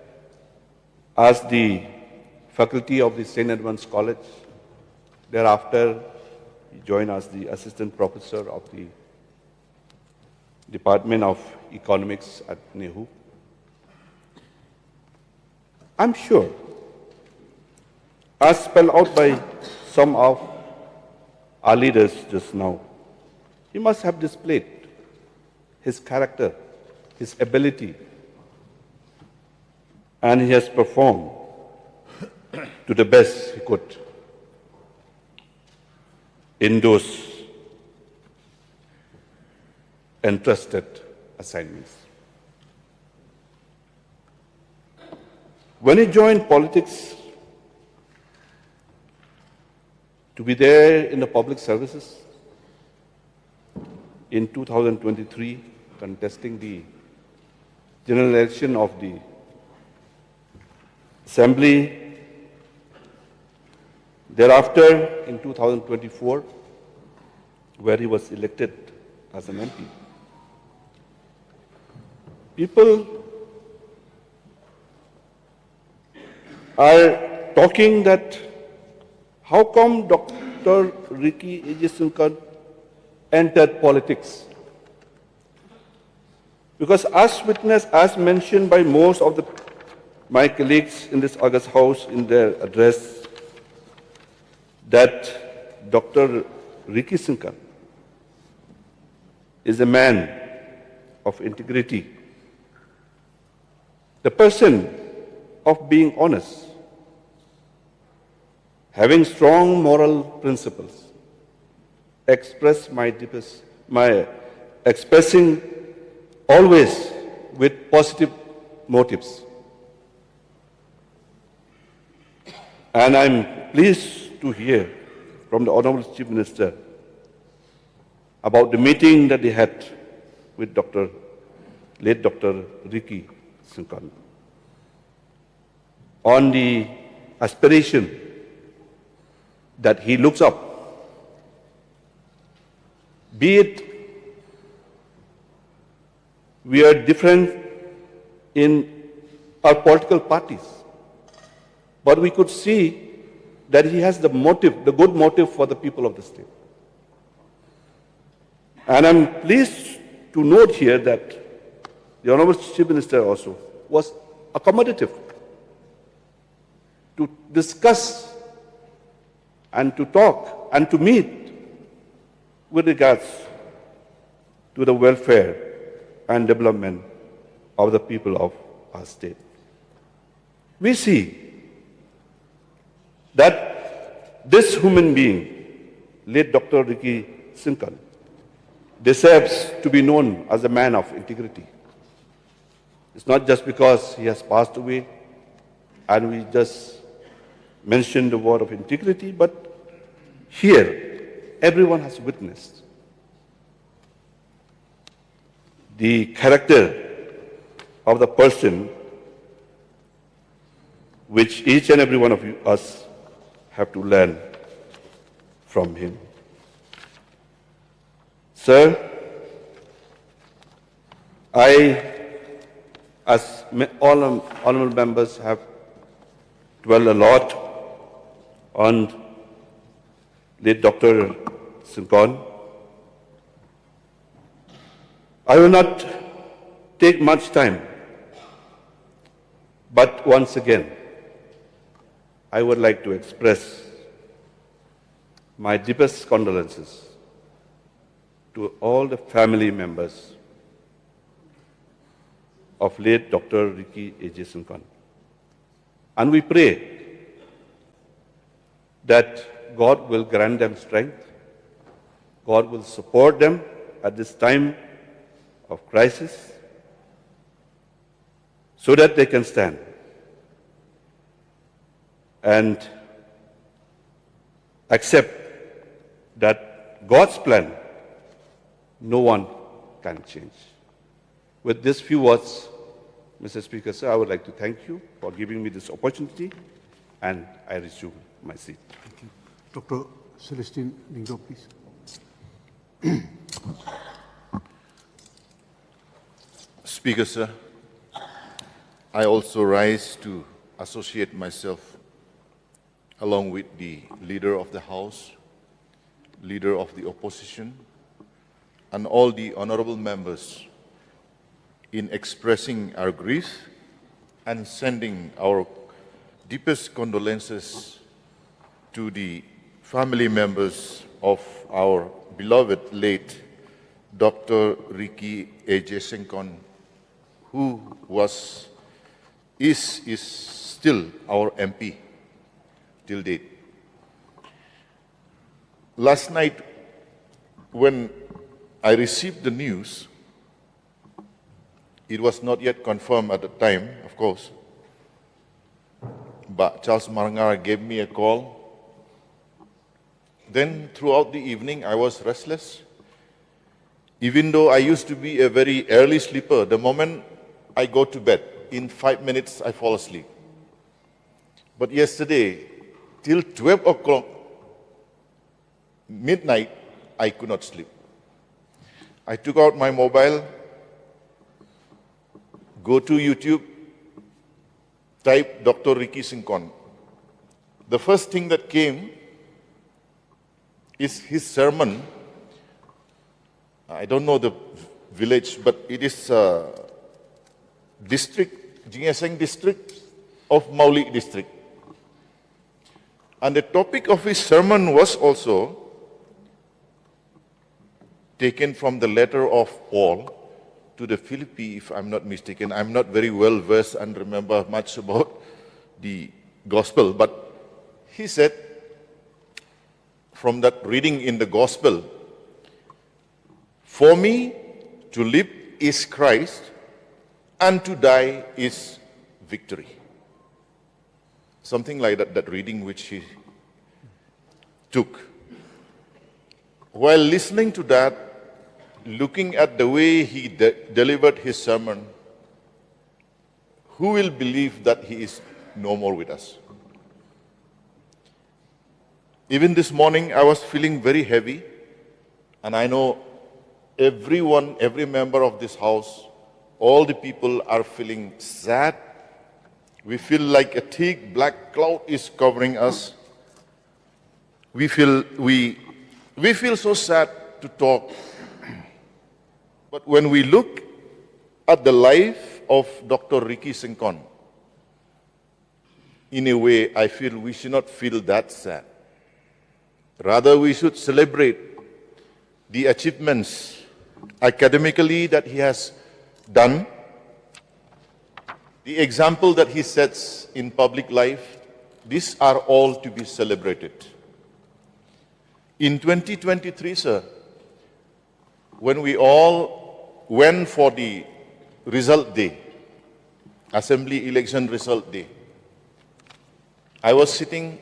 S8: as the faculty of the St. Edmund's College, thereafter he joined as the assistant professor of the Department of Economics at NEHU. I'm sure, as spelled out by some of our leaders just now, he must have displayed his character, his ability, and he has performed to the best he could in those entrusted assignments. When he joined politics, to be there in the public services in 2023, contesting the general election of the Assembly. Thereafter, in 2024,
S11: where he was elected as an MP. People are talking that how come Dr. Ricky Syngkon entered politics? Because as mentioned by most of my colleagues in this August House in their address, that Dr. Ricky Syngkon is a man of integrity, the person of being honest, having strong moral principles, expressing always with positive motives. And I'm pleased to hear from the Honorable Chief Minister about the meeting that they had with late Dr. Ricky Syngkon on the aspiration that he looks up, be it we are different in our political parties, but we could see that he has the motive, the good motive for the people of the state. And I'm pleased to note here that the Honorable Chief Minister also was accommodative to discuss and to talk and to meet with regards to the welfare and development of the people of our state. We see that this human being, late Dr. Ricky Syngkon, deserves to be known as a man of integrity. It's not just because he has passed away and we just mentioned the word of integrity, but here everyone has witnessed the character of the person which each and every one of us have to learn from him. Sir, as all honorable members have dwelled a lot on late Dr. Syngkon, I will not take much time, but once again, I would like to express my deepest condolences to all the family members of late Dr. Ricky Syngkon. And we pray that God will grant them strength, God will support them at this time of crisis so that they can stand and accept that God's plan no one can change. With these few words, Mr. Speaker, sir, I would like to thank you for giving me this opportunity, and I resume my seat.
S2: Thank you. Dr. Celestine Lingdo, please.
S3: Speaker, sir, I also rise to associate myself along with the Leader of the House, Leader of the Opposition, and all the honorable members in expressing our grief and sending our deepest condolences to the family members of our beloved late Dr. Ricky Syngkon, who is still our MP till date. Last night, when I received the news, it was not yet confirmed at the time, of course, but Charles Marangara gave me a call. Then throughout the evening, I was restless. Even though I used to be a very early sleeper, the moment I go to bed, in 5 minutes, I fall asleep. But yesterday, till 12 o'clock, midnight, I could not sleep. I took out my mobile, go to YouTube, type Dr. Ricky Syngkon. The first thing that came is his sermon. I don't know the village, but it is district, Jingaseng district of Mauli district. And the topic of his sermon was also taken from the letter of Paul to the Philippi, if I'm not mistaken. I'm not very well versed and remember much about the gospel, but he said, from that reading in the gospel, for me to live is Christ and to die is victory. Something like that reading which he took. While listening to that, looking at the way he delivered his sermon, who will believe that he is no more with us? Even this morning, I was feeling very heavy, and I know everyone, every member of this house, all the people are feeling sad. We feel like a thick black cloud is covering us. We feel so sad to talk. But when we look at the life of Dr. Ricky Syngkon, in a way, I feel we should not feel that sad. Rather, we should celebrate the achievements academically that he has done, the example that he sets in public life. These are all to be celebrated. In 2023, sir, when we all went for the result day, assembly election result day, I was sitting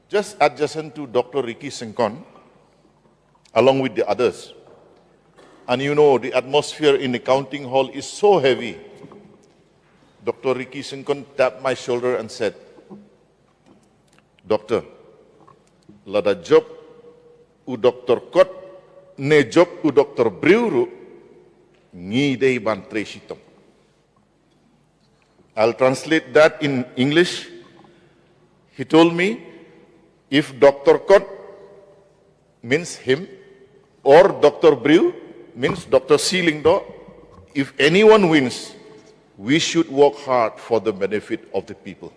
S3: just adjacent to Dr. Ricky Syngkon, along with the others. And you know, the atmosphere in the counting hall is so heavy. Dr. Ricky Syngkon tapped my shoulder and said, Doctor, lada job u Dr. Kot, ne job u Dr. Briuru, ngi dei ban treshitong. I'll translate that in English. He told me, if Dr. Kot means him, or Dr. Briu means Dr. Seelingdo, if anyone wins, we should work hard for the benefit of the people.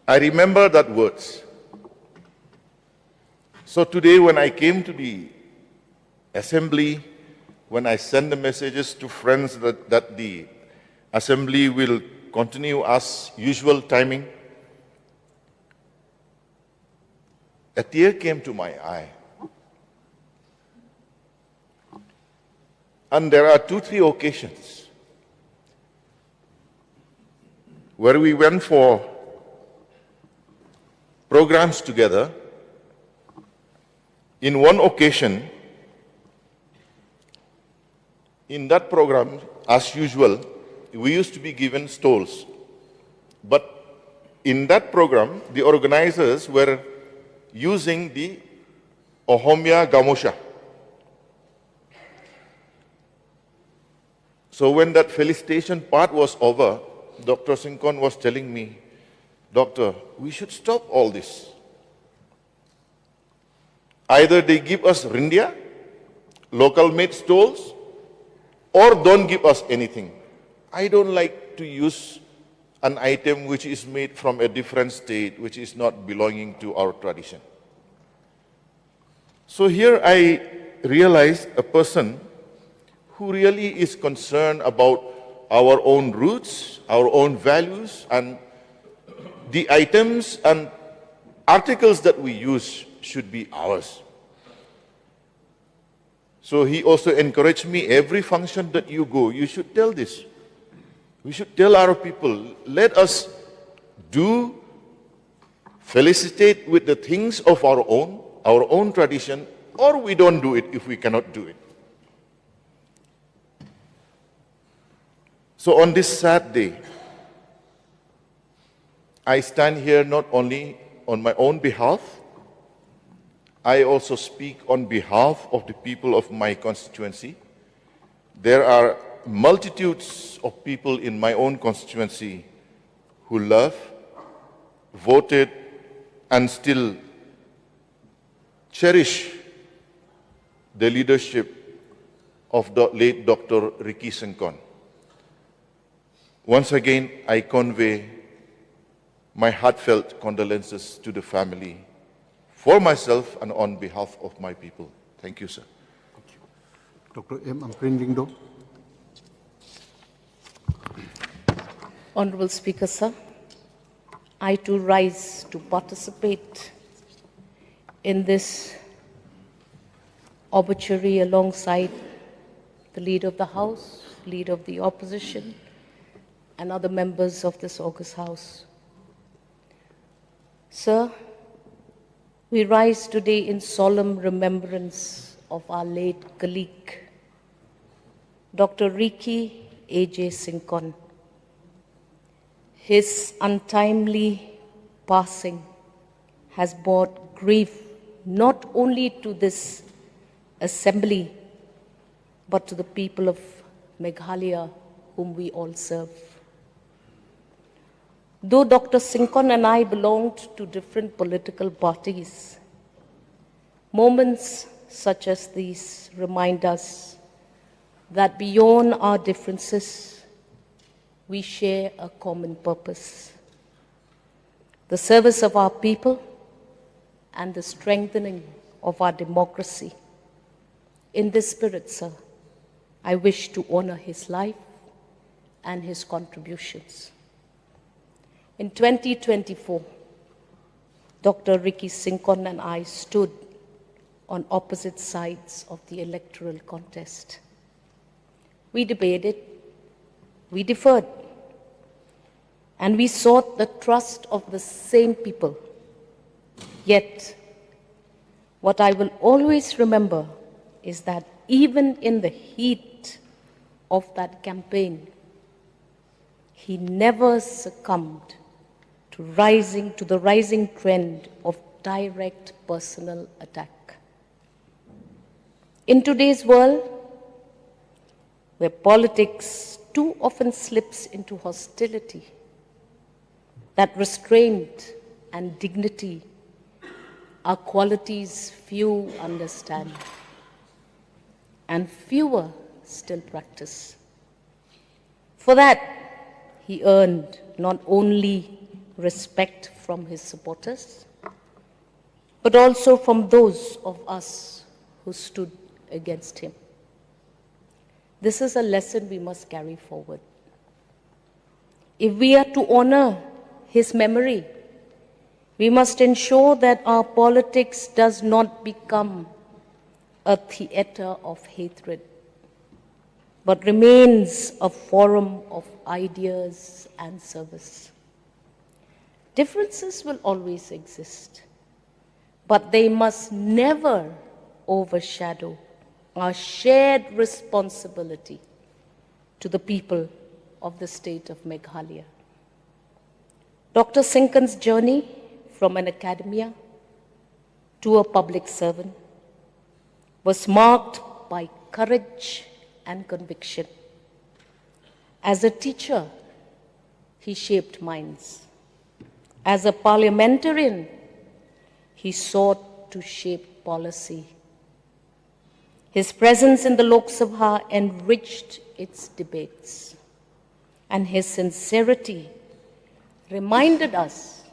S3: I remember that words. So today when I came to the assembly, when I sent the messages to friends that the assembly will continue as usual timing, a tear came to my eye. And there are 2-3 occasions where we went for programs together. In one occasion, in that program, as usual, we used to be given stalls. But in that program, the organizers were using the Ohomia Gamosha. So when that felicitation part was over, Dr. Syngkon was telling me, Doctor, we should stop all this. Either they give us rindia, local made stalls, or don't give us anything. I don't like to use an item which is made from a different state, which is not belonging to our tradition. So here I realized a person who really is concerned about our own roots, our own values, and the items and articles that we use should be ours. So he also encouraged me, every function that you go, you should tell this. We should tell our people, let us felicitate with the things of our own tradition, or we don't do it if we cannot do it. So on this sad day, I stand here not only on my own behalf. I also speak on behalf of the people of my constituency. There are multitudes of people in my own constituency who love, voted, and still cherish the leadership of the late Dr. Ricky Syngkon. Once again, I convey my heartfelt condolences to the family, for myself and on behalf of my people. Thank you, sir.
S2: Dr. M. Amprindingdo.
S12: Honorable Speaker, sir, I too rise to participate in this obituary alongside the Leader of the House, Leader of the Opposition, and other members of this august House. Sir, we rise today in solemn remembrance of our late colleague, Dr. Ricky A.J. Syngkon. His untimely passing has brought grief not only to this assembly, but to the people of Meghalaya, whom we all serve. Though Dr. Syngkon and I belonged to different political parties, moments such as these remind us that beyond our differences, we share a common purpose: the service of our people and the strengthening of our democracy. In this spirit, sir, I wish to honor his life and his contributions. In 2024, Dr. Ricky Syngkon and I stood on opposite sides of the electoral contest. We debated, we differed, and we sought the trust of the same people. Yet, what I will always remember is that even in the heat of that campaign, he never succumbed to the rising trend of direct personal attack. In today's world, where politics too often slips into hostility, that restraint and dignity are qualities few understand and fewer still practice. For that, he earned not only respect from his supporters, but also from those of us who stood against him. This is a lesson we must carry forward. If we are to honor his memory, we must ensure that our politics does not become a theater of hatred, but remains a forum of ideas and service. Differences will always exist, but they must never overshadow our shared responsibility to the people of the state of Meghalaya. Dr. Syngkon's journey from an academia to a public servant was marked by courage and conviction. As a teacher, he shaped minds. As a parliamentarian, he sought to shape policy. His presence in the Lok Sabha enriched its debates, and his sincerity reminded us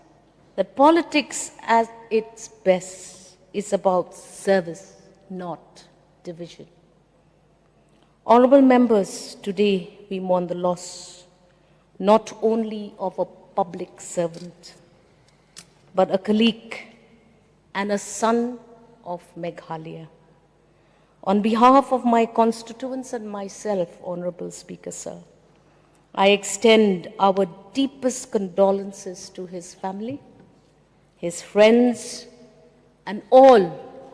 S12: that politics at its best is about service, not division. Honorable members, today we mourn the loss not only of a public servant, but a colleague and a son of Meghalaya. On behalf of my constituents and myself, Honorable Speaker, sir, I extend our deepest condolences to his family, his friends, and all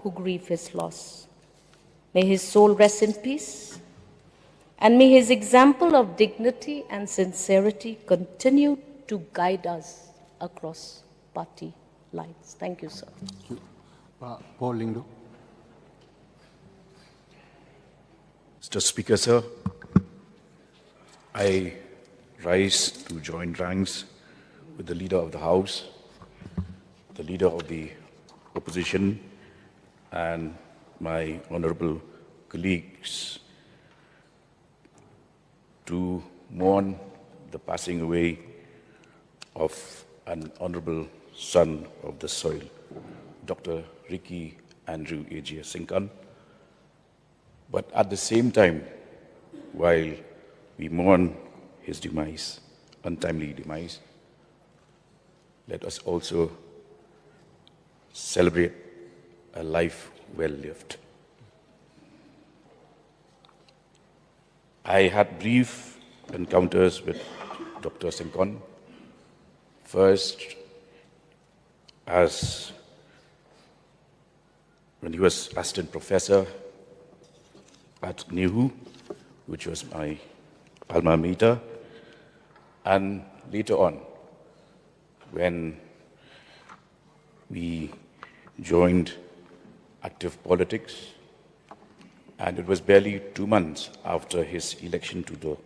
S12: who grieve his loss. May his soul rest in peace, and may his example of dignity and sincerity continue to guide us across party lives. Thank you, sir.
S2: Thank you. Paul Lindo.
S13: Mr. Speaker, sir, I rise to join ranks with the Leader of the House, the Leader of the Opposition, and my honorable colleagues to mourn the passing away of an honorable son of the soil, Dr. Ricky Andrew A.J. Syngkon. But at the same time, while we mourn his demise, untimely demise, let us also celebrate a life well lived. I had brief encounters with Dr. Syngkon, first as when he was assistant professor at NEHU, which was my alma mater, and later on when we joined active politics, and it was barely 2 months after his election to the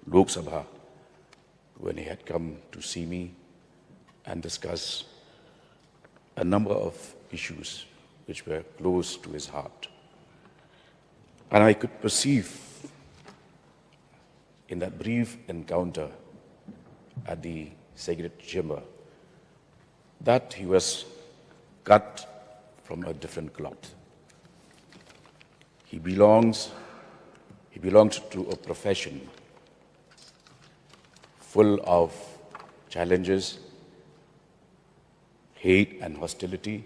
S13: Lok Sabha when he had come to see me and discuss a number of issues which were close to his heart. And I could perceive in that brief encounter at the sacred chamber that he was cut from a different cloth. He belonged to a profession full of challenges, hate and hostility,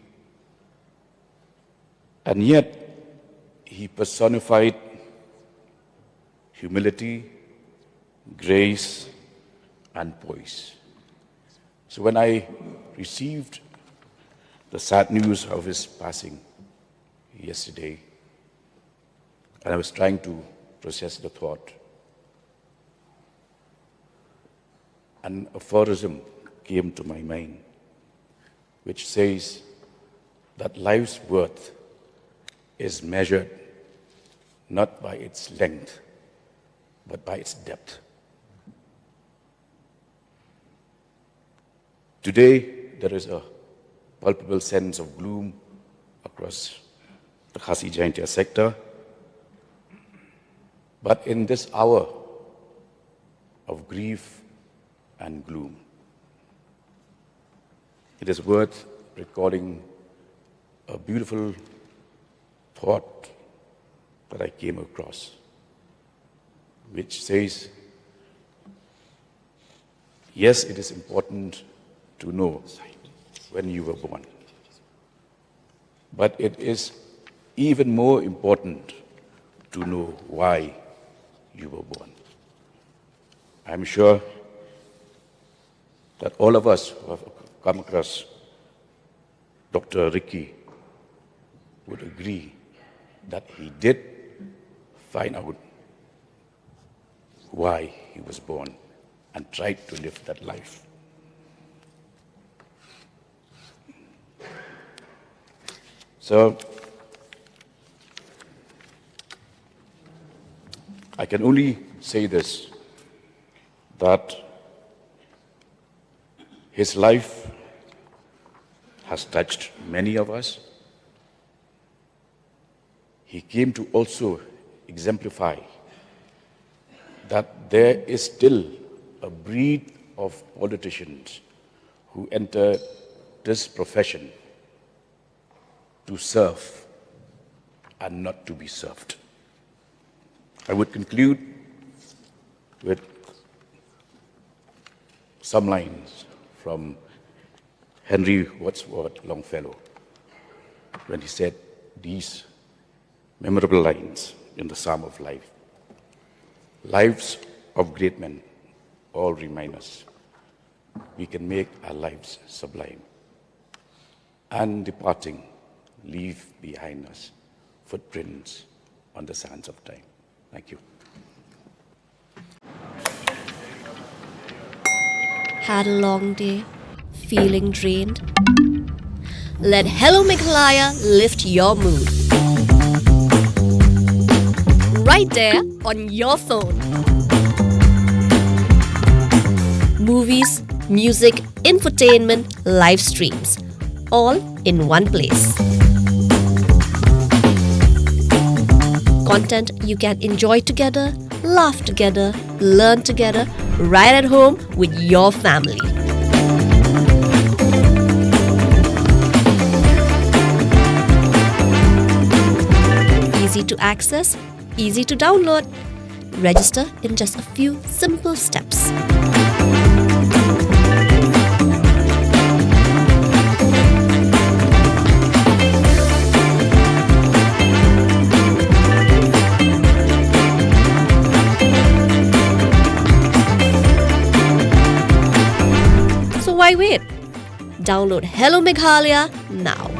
S13: and yet he personified humility, grace, and poise. So when I received the sad news of his passing yesterday, and I was trying to process the thought, an aphorism came to my mind, which says that life's worth is measured not by its length, but by its depth. Today, there is a palpable sense of gloom across the Khasi Jaintia sector. But in this hour of grief and gloom, it is worth recording a beautiful thought that I came across, which says, yes, it is important to know when you were born, but it is even more important to know why you were born. I'm sure that all of us who have come across Dr. Ricky would agree that he did find out why he was born and tried to live that life. So, I can only say this, that his life has touched many of us. He came to also exemplify that there is still a breed of politicians who enter this profession to serve and not to be served. I would conclude with some lines from Henry Wadsworth Longfellow when he said these memorable lines in the Psalm of Life. Lives of great men all remind us we can make our lives sublime, and departing, leave behind us footprints on the sands of time. Thank you.
S14: Had a long day, feeling drained? Let Hello Meghalaya lift your mood. Right there on your phone. Movies, music, infotainment, live streams, all in one place. Content you can enjoy together, laugh together, learn together, right at home with your family. Easy to access, easy to download. Register in just a few simple steps. So why wait? Download Hello Meghalaya now.